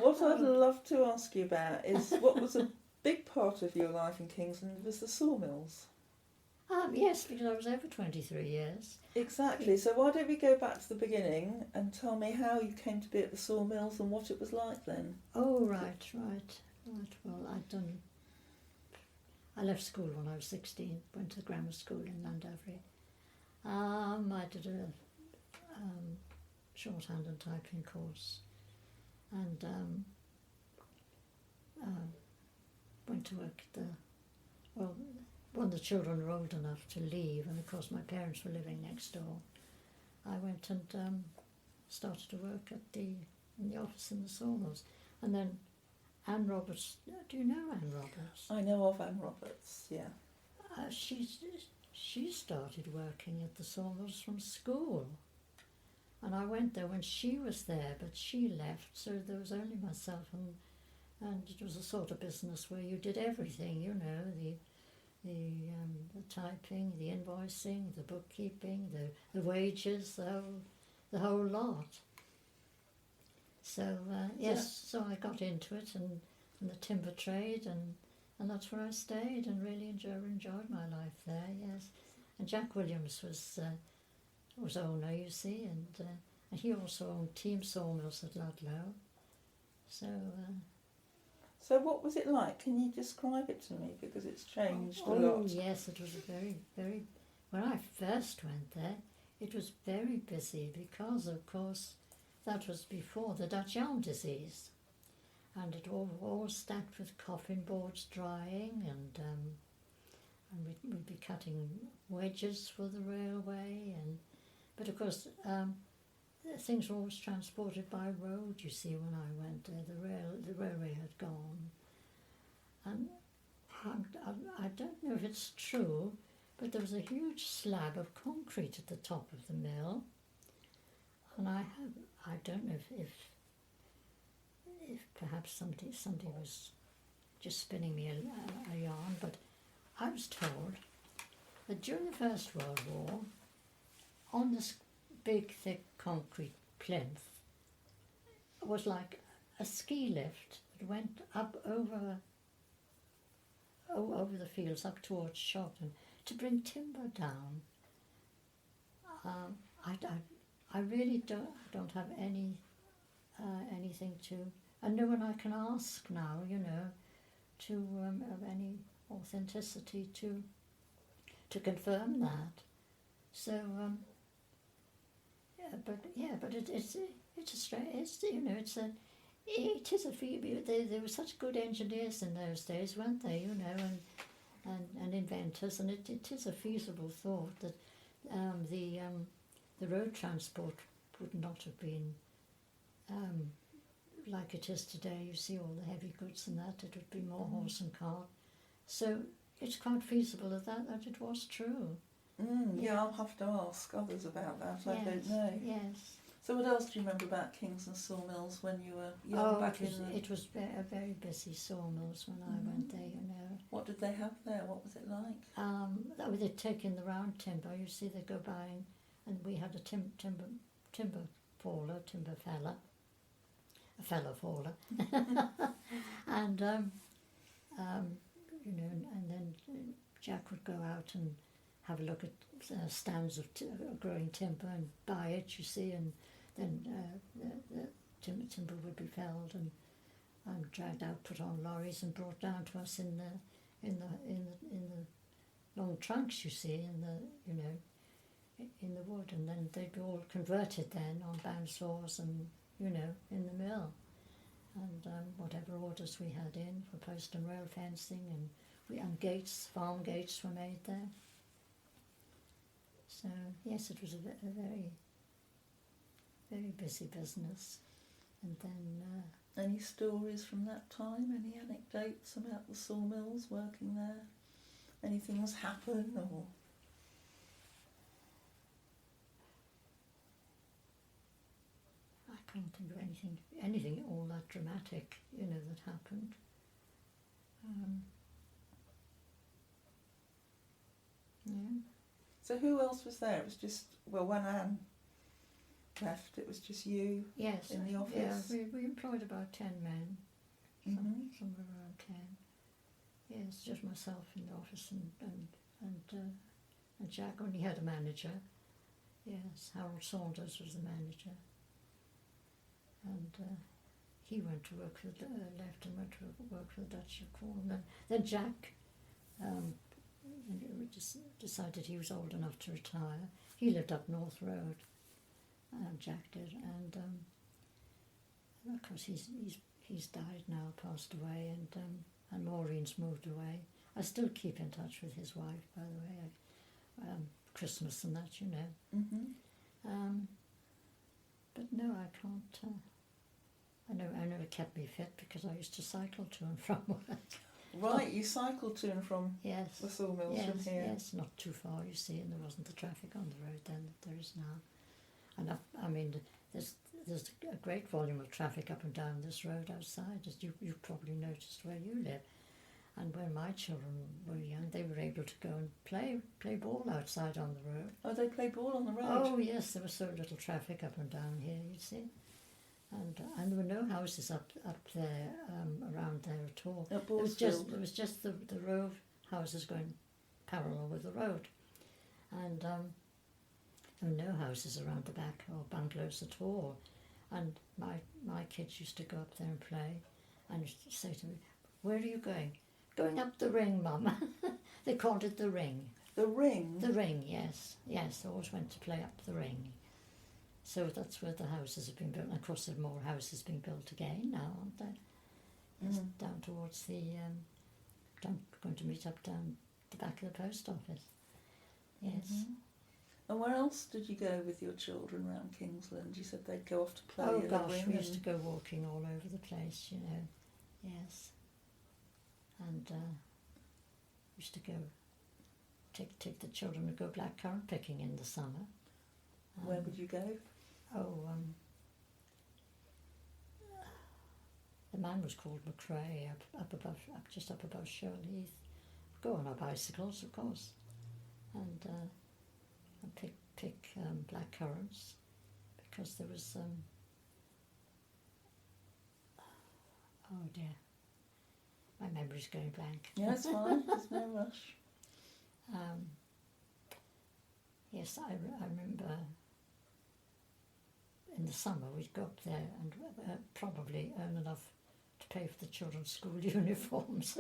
S1: What I'd love to ask you about is what was a big part of your life in Kingsland was the sawmills.
S2: Yes, because I was there for 23 years.
S1: Exactly. So why don't we go back to the beginning and tell me how you came to be at the sawmills and what it was like then?
S2: Oh, right. Well, I left school when I was 16, went to grammar school in Llandovery. I did a shorthand and typing course, and went to work at when the children were old enough to leave, and of course my parents were living next door, I went and started to work in the office in the sawmills. And then Anne Roberts, do you know Anne Roberts?
S1: I know of Anne Roberts, yeah.
S2: She started working at the sawmills from school. And I went there when she was there, but she left, so there was only myself, and it was a sort of business where you did everything, you know, the typing, the invoicing, the bookkeeping, the wages, the whole lot. So yes, so I got into it and the timber trade, and that's where I stayed and really enjoyed my life there. Yes, and Jack Williams was owner, you see, and he also owned Team Sawmills at Ludlow.
S1: So what was it like? Can you describe it to me? Because it's changed a lot.
S2: Oh yes, it was a very, very... When I first went there, it was very busy because, of course, that was before the Dutch elm disease. And it all stacked with coffin boards drying, and we'd be cutting wedges for the railway. But of course, things were always transported by road, you see, when I went there. The railway had gone. And I don't know if it's true, but there was a huge slab of concrete at the top of the mill. And I don't know if perhaps somebody was just spinning me a yarn, but I was told that during the First World War, on this big, thick concrete plinth was like a ski lift that went up over the fields up towards Shorten to bring timber down. I really don't have anything to, and no one I can ask now, you know, to of any authenticity to confirm that. So. But it's a strange. It is a feat. They were such good engineers in those days, weren't they? You know, and inventors, and it is a feasible thought that the road transport would not have been like it is today. You see all the heavy goods and that. It would be more horse and cart. So it's quite feasible that it was true.
S1: Yeah, I'll have to ask others about that.
S2: Yes,
S1: I don't know.
S2: Yes.
S1: So what else do you remember about Kingsland Sawmills when you were young back in the...
S2: It was a very busy sawmills when I went there, you know.
S1: What did they have there? What was it like?
S2: They'd take in the round timber. You see, they'd go by and we had a timber faller, a fellow faller. And, you know, and then Jack would go out and have a look at stands of growing timber and buy it, you see, and then the timber would be felled and dragged out, put on lorries and brought down to us in the long trunks, you see, in the wood, and then they'd be all converted then on bandsaws and, you know, in the mill, and whatever orders we had in for post and rail fencing, and gates, farm gates were made there. So yes, it was a very, very busy business. And then
S1: any stories from that time? Any anecdotes about the sawmills working there? Anything that's happened or
S2: can't think of anything all that dramatic, you know, that happened. Yeah.
S1: So who else was there? It was just, well, when Anne left, it was just you
S2: Yes.
S1: in the office?
S2: Yeah, we employed about 10 men, somewhere around 10. Yes, just myself in the office and Jack only had a manager. Yes, Harold Saunders was the manager. And he went to work for left and went to work for the Duchy of Cornwall. Then Jack decided he was old enough to retire. He lived up North Road, Jack did, and of course he's died now, passed away, and Maureen's moved away. I still keep in touch with his wife, by the way, Christmas and that, you know. But no, I can't. I know it kept me fit because I used to cycle to and from work.
S1: Right, you cycled to and from
S2: Yes.
S1: the Sawmills from here.
S2: Yes, not too far, you see, and there wasn't the traffic on the road then that there is now. And I mean, there's a great volume of traffic up and down this road outside, as you've probably noticed where you live. And when my children were young, they were able to go and play ball outside on the road.
S1: Oh, they play ball on the road?
S2: Oh yes, there was so little traffic up and down here, you see. And there were no houses up there around there at all.
S1: At
S2: It was
S1: Borsfield?
S2: just the row of houses going parallel with the road, and there were no houses around the back or bungalows at all. And my kids used to go up there and play, and used to say to me, "Where are you going?" "Going up the ring, Mum." They called it the ring.
S1: The ring?
S2: The ring, yes. Yes, I always went to play up the ring. So that's where the houses have been built. And of course, there are more houses being built again now, aren't there? It's down towards the, going to meet up down the back of the post office. Yes.
S1: And where else did you go with your children around Kingsland? You said they'd go off to play
S2: Oh
S1: at
S2: gosh,
S1: the ring.
S2: we used to go walking all over the place, you know. Yes. And used to go, take the children to go blackcurrant picking in the summer.
S1: Where would you go?
S2: The man was called McCrae, just up above Shirlheath. Go on our bicycles, of course, and pick blackcurrants, because there was oh dear, my memory's going blank.
S1: Yeah, it's fine. There's no rush.
S2: Yes, I remember. In the summer, we'd go up there and probably earn enough to pay for the children's school uniforms.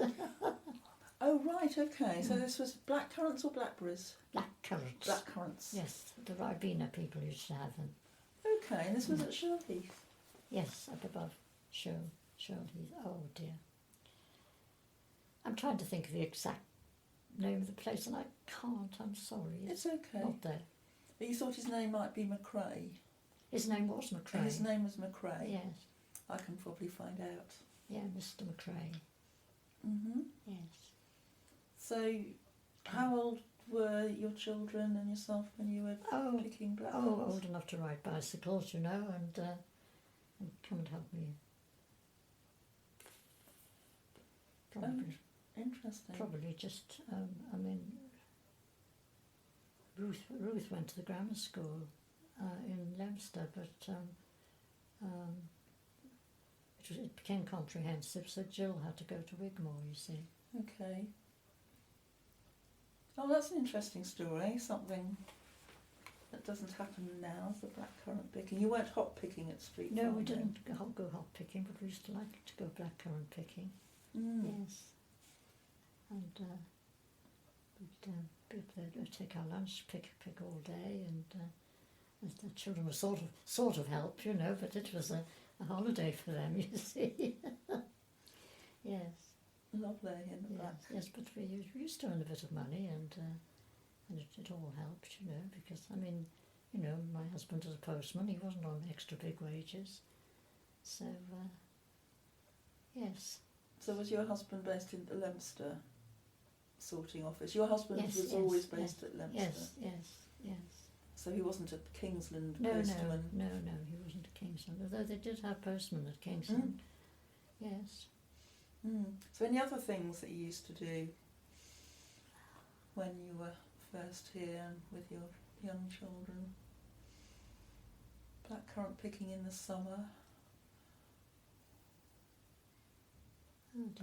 S1: Oh, right, okay. So this was blackcurrants or blackberries?
S2: Blackcurrants.
S1: Blackcurrants.
S2: Yes, the Ribena people used to have them.
S1: Okay, and this was at Shirlheath?
S2: Yes, up above Shirlheath. Oh dear. I'm trying to think of the exact name of the place and I can't, I'm sorry.
S1: It's okay.
S2: Not there.
S1: But you thought his name might be McCrae?
S2: His name was McCrae.
S1: His name was McCrae?
S2: Yes.
S1: I can probably find out.
S2: Yeah, Mr. McCrae. Yes.
S1: So, how old were your children and yourself when you were picking blackberries?
S2: Oh, old enough to ride bicycles, you know, and come and help me. Probably,
S1: interesting.
S2: Probably just, I mean, Ruth went to the grammar school in Leominster, but it became comprehensive, so Jill had to go to Wigmore, you see.
S1: Okay. Oh, that's an interesting story. Something that doesn't happen now, the blackcurrant picking. You weren't hop picking at Street
S2: No,
S1: Farm,
S2: we
S1: then?
S2: didn't go hop picking, but we used to like to go blackcurrant picking. Yes. And we'd take our lunch, pick all day, and the children were sort of help, you know, but it was a holiday for them, you see. Yes.
S1: Lovely in the back.
S2: Yes, but we used to earn a bit of money, and it all helped, you know, because, I mean, you know, my husband was a postman, he wasn't on extra big wages, so, yes.
S1: So was your husband based in the Leominster sorting office? Your husband was always based at Leominster?
S2: Yes.
S1: So he wasn't a Kingsland
S2: postman?
S1: postman?
S2: No, he wasn't a Kingsland, although they did have postmen at Kingsland. Yes.
S1: So any other things that you used to do when you were first here with your young children? Blackcurrant picking in the summer.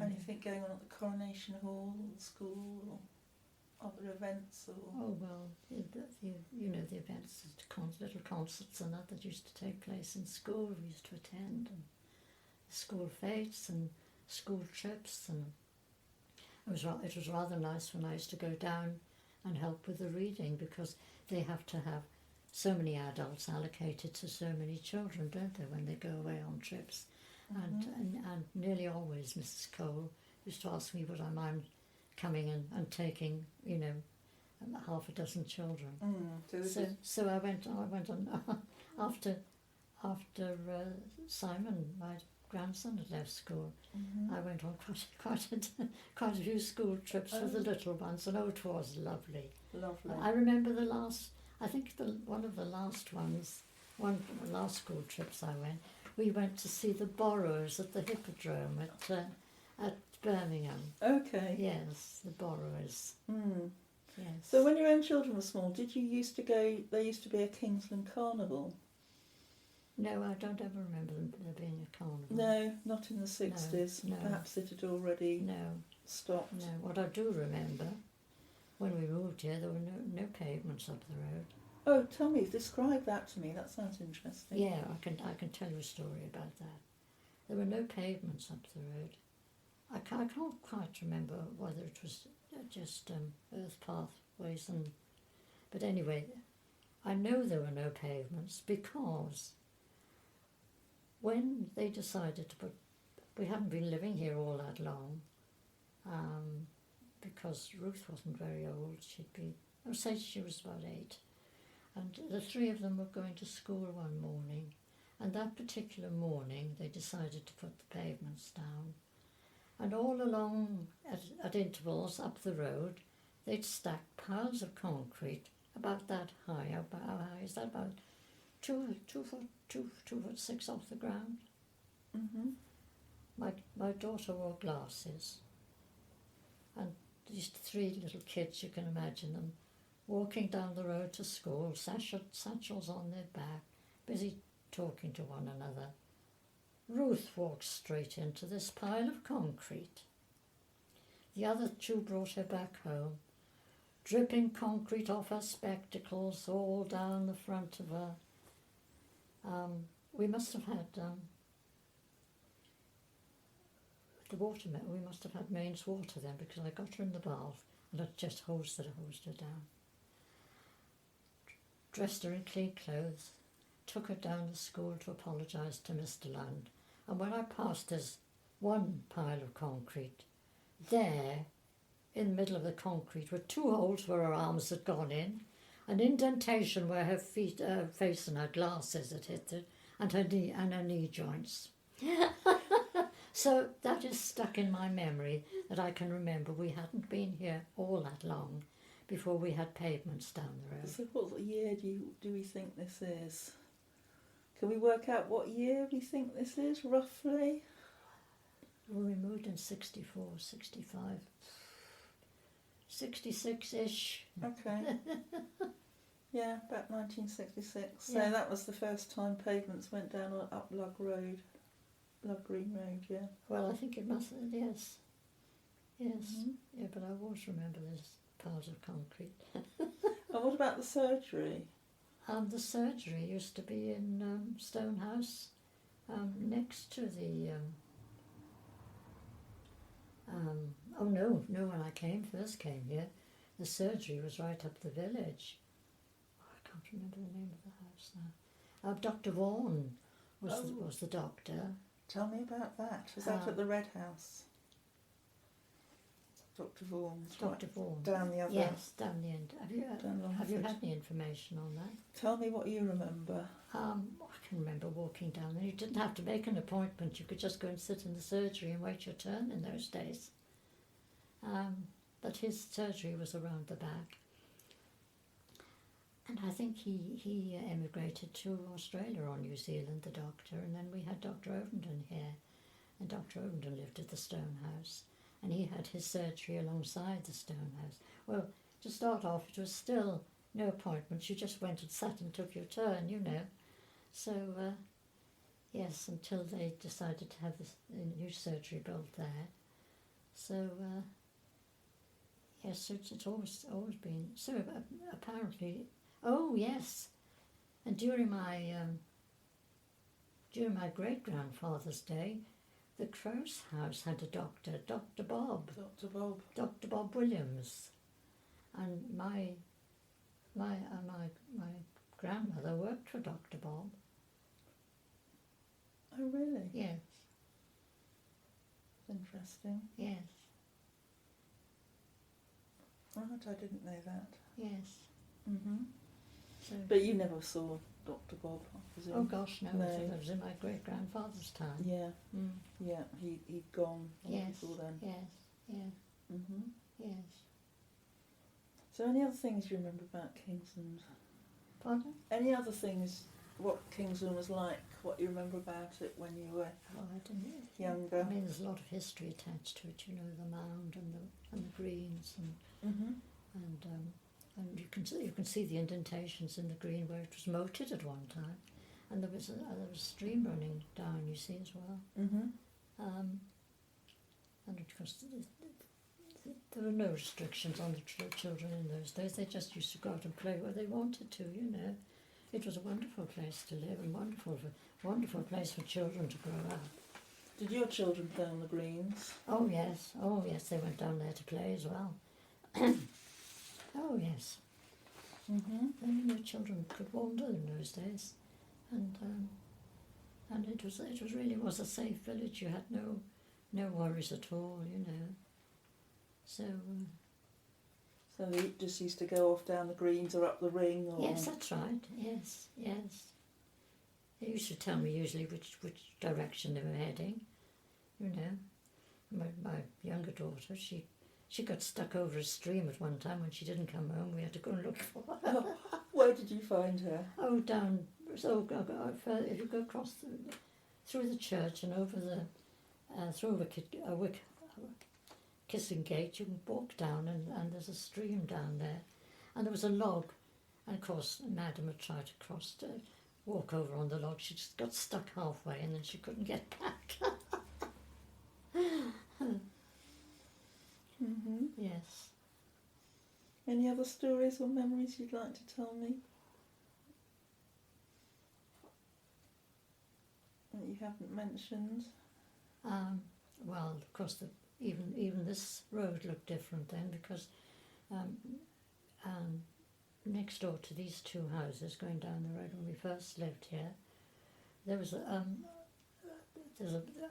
S1: Anything going on at the Coronation Hall, or the school, or other events? Or
S2: Oh well, you know the events, little concerts and that used to take place in school. We used to attend, and school fetes and school trips, and it was rather nice when I used to go down and help with the reading, because they have to have so many adults allocated to so many children, don't they, when they go away on trips? And nearly always Mrs. Cole used to ask me would I mind coming and taking, half a dozen children. So I went on after Simon, my grandson, had left school. I went on quite a few school trips with the little ones, and it was lovely.
S1: Lovely.
S2: I remember one of the last school trips I went, we went to see the Borrowers at the Hippodrome at Birmingham.
S1: Okay.
S2: Yes, the Borrowers. Yes.
S1: So when your own children were small, did you used to go, there used to be a Kingsland Carnival?
S2: No, I don't ever remember there being a carnival.
S1: No, not in the 60s.
S2: No.
S1: Perhaps it had already stopped.
S2: No, what I do remember, when we moved here, there were no pavements up the road.
S1: Oh, tell me, describe that to me. That sounds interesting.
S2: Yeah, I can tell you a story about that. There were no pavements up the road. I can't quite remember whether it was just earth pathways, but anyway, I know there were no pavements because when they decided to we hadn't been living here all that long, because Ruth wasn't very old. I would say she was about 8. And the 3 of them were going to school one morning, and that particular morning they decided to put the pavements down. And all along, at intervals up the road, they'd stack piles of concrete about that high. How high is that? About 2 foot 6 off the ground. My daughter wore glasses, and these 3 little kids, you can imagine them, walking down the road to school, satchels on their back, busy talking to one another. Ruth walked straight into this pile of concrete. The other 2 brought her back home, dripping concrete off her spectacles all down the front of her. We must have had we must have had mains water then, because I got her in the bath and I just hosed her down. Dressed her in clean clothes, took her down to school to apologise to Mr. Land. And when I passed this one pile of concrete, there, in the middle of the concrete, were 2 holes where her arms had gone in, an indentation where her face and her glasses had hit it, and her knee joints. So that is stuck in my memory, that I can remember we hadn't been here all that long before we had pavements down the road.
S1: So what year do we think this is? Can we work out what year we think this is, roughly?
S2: Well, we moved in 64, 65, 66-ish.
S1: Okay. Yeah, about 1966. So
S2: Yeah.
S1: that was the first time pavements went down up Lugg Road, Lugg Green Road, yeah.
S2: Well, I think it must, yes. Yeah, but I always remember this piles of concrete.
S1: And what about the surgery?
S2: The surgery used to be in Stonehouse, next to the... when I first came here, the surgery was right up the village. I can't remember the name of the house now. Dr. Vaughan was the doctor.
S1: Tell me about that. Was that at the Red House? Dr. Vaughan's.
S2: Dr. Vaughan.
S1: Down the other.
S2: Yes, down the end. Have you had any information on that?
S1: Tell me what you remember.
S2: I can remember walking down there. You didn't have to make an appointment. You could just go and sit in the surgery and wait your turn in those days. But his surgery was around the back. And I think he emigrated to Australia or New Zealand, the doctor, and then we had Dr. Ovenden here, and Dr. Ovenden lived at the Stone House, and he had his surgery alongside the Stone House. Well, to start off, it was still no appointments, you just went and sat and took your turn, you know. So, yes, until they decided to have this new surgery built there. So, yes, it's always been, so apparently. Oh yes, and during my great-grandfather's day, the Crow's house had a doctor, Dr. Bob.
S1: Dr. Bob.
S2: Dr. Bob Williams, and my grandmother worked for Dr. Bob.
S1: Oh really?
S2: Yes,
S1: Interesting.
S2: yes,
S1: Right, I didn't know that.
S2: yes.
S1: Mhm.
S2: So,
S1: But you never saw Dr. Bob, I presume?
S2: oh gosh, no,
S1: No.
S2: it was in my great-grandfather's time.
S1: Yeah,
S2: Mm.
S1: yeah. He'd gone long
S2: Yes,
S1: before then.
S2: yes, yes,
S1: Mhm.
S2: yes.
S1: So, any other things you remember about Kingsland?
S2: Pardon?
S1: Any other things? What Kingsland was like? What you remember about it when you were
S2: Oh, I don't know.
S1: younger?
S2: I mean, there's a lot of history attached to it. You know, the mound and the greens
S1: Mhm.
S2: and you can see the indentations in the green where it was moated at one time, and there was a stream running down. You see as well,
S1: Mhm.
S2: and of course there were no restrictions on the children in those days. They just used to go out and play where they wanted to. You know, it was a wonderful place to live and wonderful place for children to grow up.
S1: Did your children play on the greens?
S2: Oh yes, they went down there to play as well. Oh yes,
S1: Mhm.
S2: and you know, children could wander in those days, and it really was a safe village. You had no worries at all, you know. So
S1: So they just used to go off down the greens or up the ring, or
S2: yes, that's right. Yes. They used to tell me usually which direction they were heading. You know, my younger daughter, she got stuck over a stream at one time when she didn't come home. We had to go and look for her.
S1: Where did you find her?
S2: Oh, down. So if you go across through the church and over through a kissing gate, you can walk down and there's a stream down there, and there was a log, and of course Madam had tried to walk over on the log. She just got stuck halfway and then she couldn't get back.
S1: Mhm.
S2: Yes.
S1: Any other stories or memories you'd like to tell me that you haven't mentioned?
S2: Well, of course, even this road looked different then, because next door to these two houses, going down the road when we first lived here, there was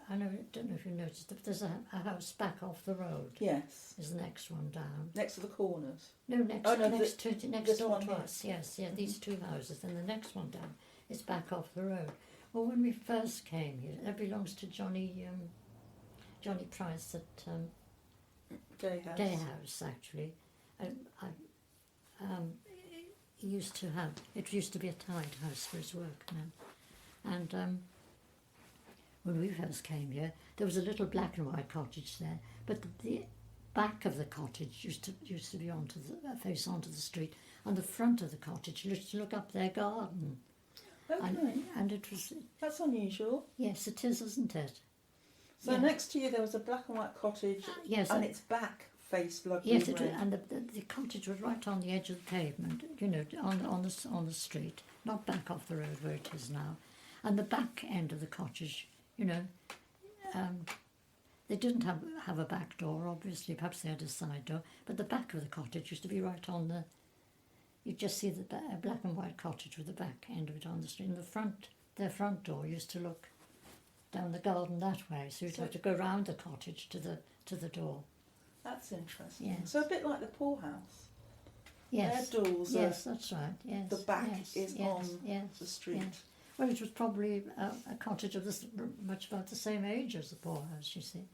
S2: I don't know if you noticed, but there's a house back off the road.
S1: Yes.
S2: Is the next one down?
S1: Next to the corners.
S2: No, next
S1: Oh, no,
S2: next
S1: this
S2: door
S1: one
S2: to
S1: here.
S2: us. Yes, yeah, these two houses, and the next one down is back off the road. Well, when we first came here, that belongs to Johnny Price at
S1: Day House.
S2: Day House, actually. He used to have, it used to be a tied house for his workmen, and when we first came here, there was a little black and white cottage there, but the back of the cottage used to be face onto the street, and the front of the cottage used to look up their garden.
S1: Okay.
S2: And it was,
S1: That's unusual.
S2: yes, it is, isn't it?
S1: So
S2: Yeah.
S1: next to you there was a black and white cottage,
S2: Yes,
S1: and its back faced Lugg Green
S2: yes, it was,
S1: Road.
S2: and the cottage was right on the edge of the pavement, you know, on the street, not back off the road where it is now. And the back end of the cottage, you know, they didn't have a back door, obviously. Perhaps they had a side door, but the back of the cottage used to be right on the. You just see the black and white cottage with the back end of it on the street, and their front door used to look down the garden that way. So you'd have to go round the cottage to the door.
S1: That's interesting.
S2: Yes.
S1: So a bit like the poorhouse.
S2: Yes.
S1: Their doors
S2: Yes, that's right. Yes.
S1: the back
S2: yes,
S1: is
S2: yes,
S1: on
S2: yes,
S1: the street.
S2: yes. Well, it was probably a cottage of much about the same age as the poorhouse, you see.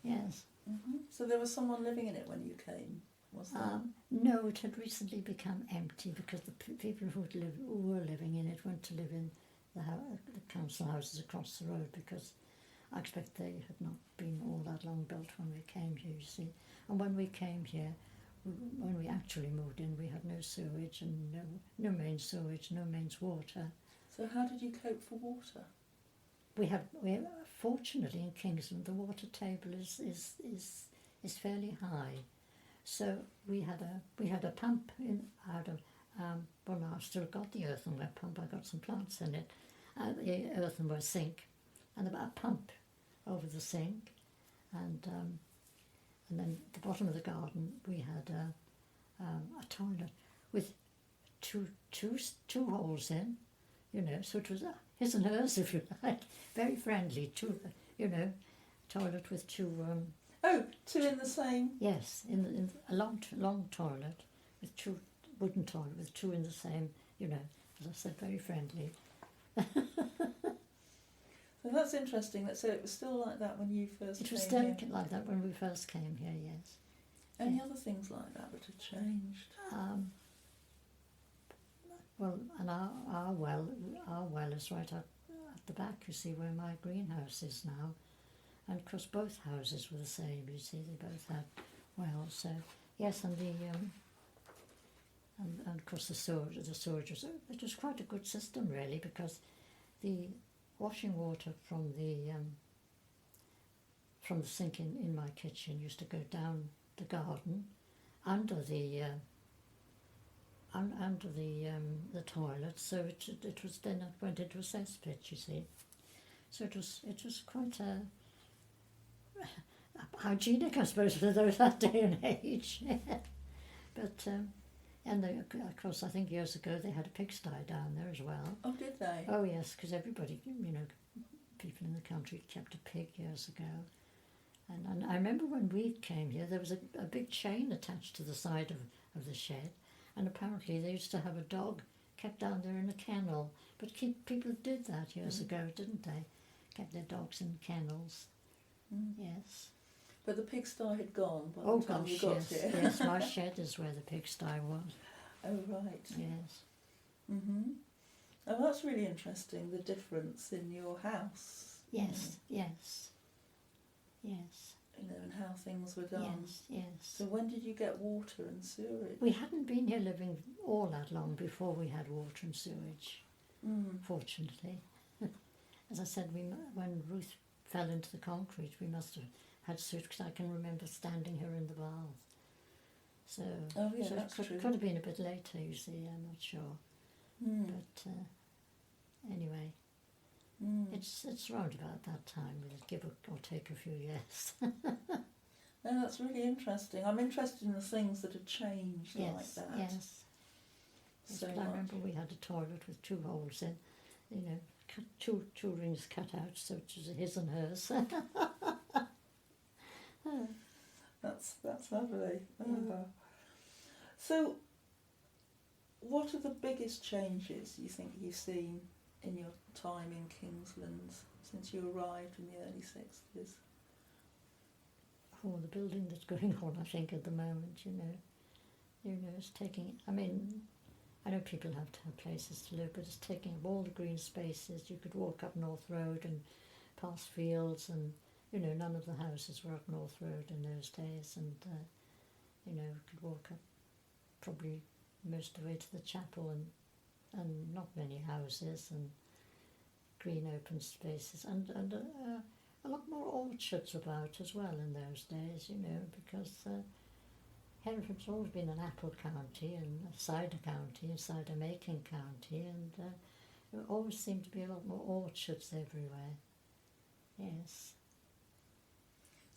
S2: Yes.
S1: So there was someone living in it when you came? was that?
S2: No, it had recently become empty because the people who were living in it went to live in the council houses across the road, because I expect they had not been all that long built when we came here, you see. And when we came here, when we actually moved in, we had no sewage and no main sewage, no mains water.
S1: So how did you cope for water?
S2: We fortunately in Kingsland the water table is fairly high, so we had a pump out of well, no, I've still got the earthenware pump. I got some plants in it, the earthenware sink, and a pump over the sink, and then at the bottom of the garden we had a toilet with two holes in, you know, so it was his and hers, if you like, very friendly. Toilet with two.
S1: Two in the same.
S2: Yes, in a long toilet with two, wooden toilet with two in the same. You know, as I said, very friendly.
S1: So that's interesting. So it was still like that when you first came here?
S2: It was still like that when we first came here, yes.
S1: Any other things like that that had changed?
S2: Well, and our well is right at the back, you see, where my greenhouse is now. And of course both houses were the same, you see, they both had wells. So yes, and the and of course the sewage was, it was quite a good system really, because the washing water from the sink in my kitchen used to go down the garden under the toilet, so it was then it went into a cesspit, you see. So it was quite hygienic, I suppose, for that day and age. But of course, I think years ago they had a pigsty down there as well.
S1: Oh, did they?
S2: Oh yes, because everybody, you know, people in the country kept a pig years ago. And I remember when we came here, there was a big chain attached to the side of the shed, and apparently they used to have a dog kept down there in a kennel. But people did that years ago, didn't they? Kept their dogs in kennels. Yes.
S1: But the pigsty had gone by the time you got here.
S2: Yes, my shed is where the pigsty was.
S1: Oh, right.
S2: Yes.
S1: Oh, that's really interesting, the difference in your house.
S2: Yes, yes. Yes.
S1: You know, and how things were done.
S2: Yes, yes.
S1: So when did you get water and sewerage?
S2: We hadn't been here living all that long before we had water and sewage, fortunately. As I said, when Ruth fell into the concrete, we must have had sewage, because I can remember standing her in the bath. So,
S1: that's
S2: it
S1: true.
S2: could have been a bit later, you see, I'm not sure. But anyway, it's round about that time, will it give or take a few years.
S1: No, that's really interesting. I'm interested in the things that have changed like that.
S2: Yes.
S1: So
S2: I remember we had a toilet with two holes in, you know, two rings cut out, so it was his and hers.
S1: That's lovely. So, what are the biggest changes you think you've seen in your time in Kingsland since you arrived in the early 60s?
S2: Oh, the building that's going on, I think, at the moment, you know, it's taking, I mean, I know people have to have places to live, but it's taking up all the green spaces. You could walk up North Road and past fields, and, you know, none of the houses were up North Road in those days, and, you know, could walk up probably most of the way to the chapel, and not many houses, and green open spaces, and a lot more orchards about as well in those days, you know, because Hereford's always been an apple county and a cider county, a cider making county, and there always seemed to be a lot more orchards everywhere. Yes.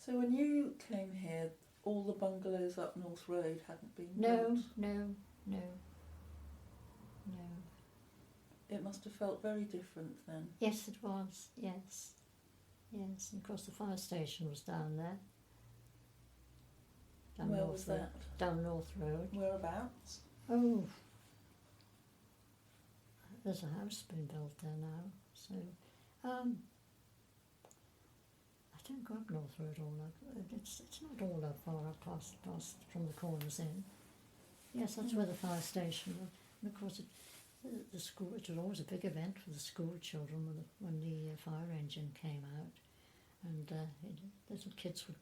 S1: So when you came here, all the bungalows up North Road hadn't been built?
S2: No.
S1: It must have felt very different then.
S2: Yes, it was, yes. Yes, and of course the fire station was down there.
S1: Where was that?
S2: Down North Road.
S1: Whereabouts?
S2: Oh, there's a house being built there now, so I don't go up North Road all that. It's not all that far up past from the corners in. Yes, that's where the fire station was. And of course, the school. It was always a big event for the school children when the fire engine came out, and little kids would.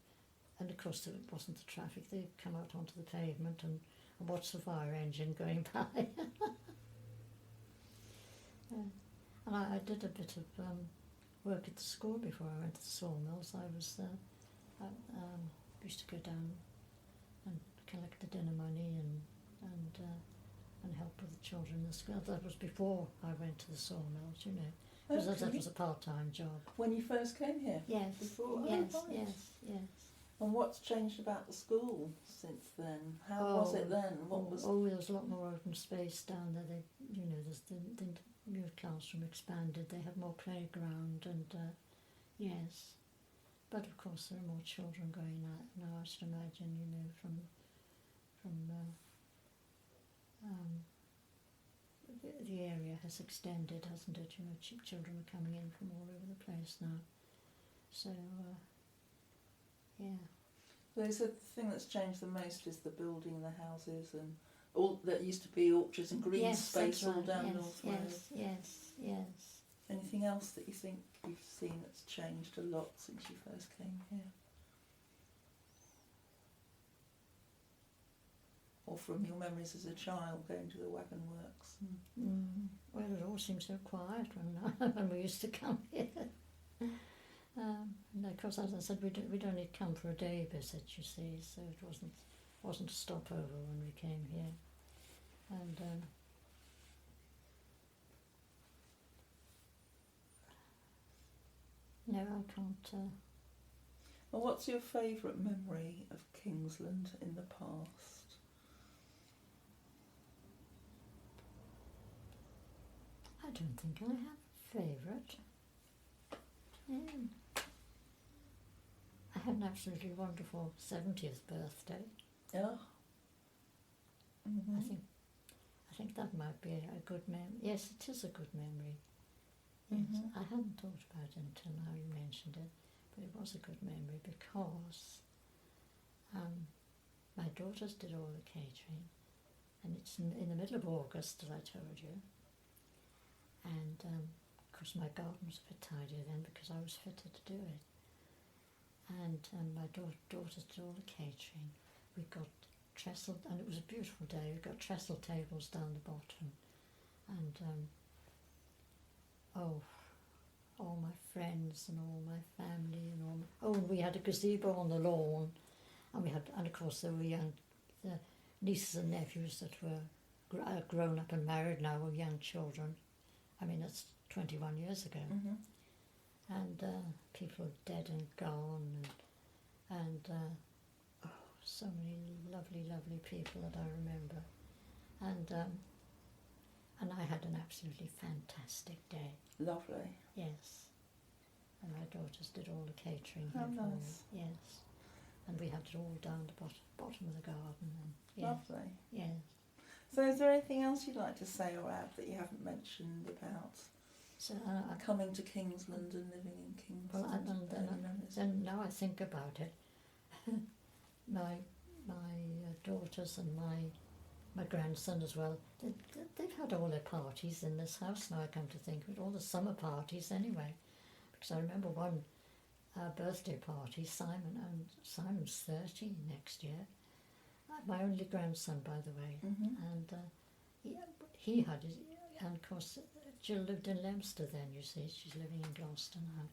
S2: And of course, it wasn't the traffic. They'd come out onto the pavement and watch the fire engine going by. And I did a bit of work at the school before I went to the Sawmills. I was used to go down and collect the dinner money and help with the children in the school. That was before I went to the Sawmills, you know, because that was a part-time job.
S1: When you first came here?
S2: Yes.
S1: Before?
S2: Yes,
S1: Oh, right.
S2: yes.
S1: And what's changed about the school since then? How was it then?
S2: There was a lot more open space down there. There's the new classroom expanded. They have more playground and yes. But of course there are more children going out now, I should imagine, from the area has extended, hasn't it? Children are coming in from all over the place now. So, yeah.
S1: They said the thing that's changed the most is the building, the houses, and all that used to be orchards and green space all down North Road.
S2: Yes.
S1: Anything else that you think you've seen that's changed a lot since you first came here? Or from your memories as a child going to the Wagon Works?
S2: Well, it all seemed so quiet when we used to come here. And of course, as I said, we'd only come for a day visit, you see, so it wasn't a stopover when we came here. And no, I can't.
S1: Well, what's your favourite memory of Kingsland in the past?
S2: I don't think I have a favourite. I had an absolutely wonderful 70th birthday.
S1: Yeah. Mm-hmm.
S2: I think that might be a good memory. Yes, it is a good memory. Yes, I hadn't thought about it until now you mentioned it, but it was a good memory because my daughters did all the catering, and it's in the middle of August, as I told you, and of course my garden was a bit tidier then because I was fitter to do it. And my daughters did all the catering. We got trestle, and it was a beautiful day. We got trestle tables down the bottom, and all my friends and all my family and and we had a gazebo on the lawn, and of course there were the nieces and nephews that were grown up and married now, were young children. I mean, that's 21 years ago. And people are dead and gone, and so many lovely people that I remember, and I had an absolutely fantastic day.
S1: Lovely.
S2: Yes, and my daughters did all the catering
S1: How
S2: here for
S1: nice.
S2: me. Yes, and we had it all down the bottom of the garden. And, yes,
S1: Lovely.
S2: yes.
S1: So is there anything else you'd like to say or add that you haven't mentioned about
S2: So
S1: coming to Kingsland and living in Kingsland?
S2: Well, then now I think about it, my daughters and my grandson as well, they've had all their parties in this house now I come to think of it, all the summer parties anyway, because I remember one birthday party, Simon's 30 next year, my only grandson by the way, and he had his, and of course Jill lived in Leominster then, you see, she's living in Gloucester now,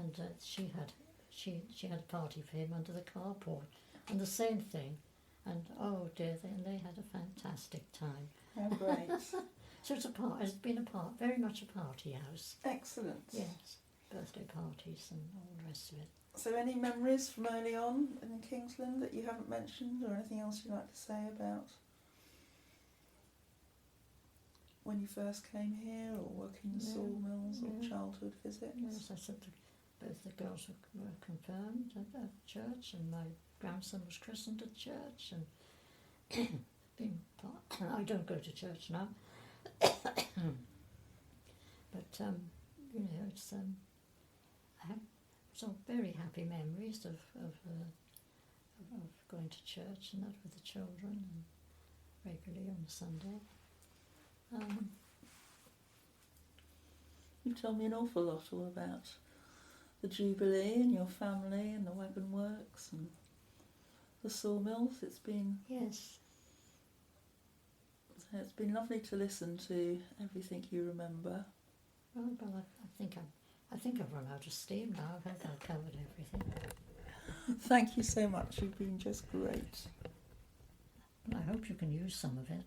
S2: and she had a party for him under the carport, and the same thing, and oh dear, they had a fantastic time.
S1: How great.
S2: So it's been very much a party house.
S1: Excellent.
S2: Yes, birthday parties and all the rest of it.
S1: So any memories from early on in Kingsland that you haven't mentioned, or anything else you'd like to say about when you first came here, or working in the sawmills, or childhood visits?
S2: Yes, I said both the girls were confirmed at church, and my grandson was christened at church, and I don't go to church now, but it's some very happy memories of going to church and that with the children and regularly on a Sunday.
S1: You've told me an awful lot all about the Jubilee and your family and the Wagon Works and the Sawmills. It's been lovely to listen to everything you remember.
S2: Well, I think I've run out of steam now. I think I've covered everything.
S1: Thank you so much. You've been just great.
S2: I hope you can use some of it.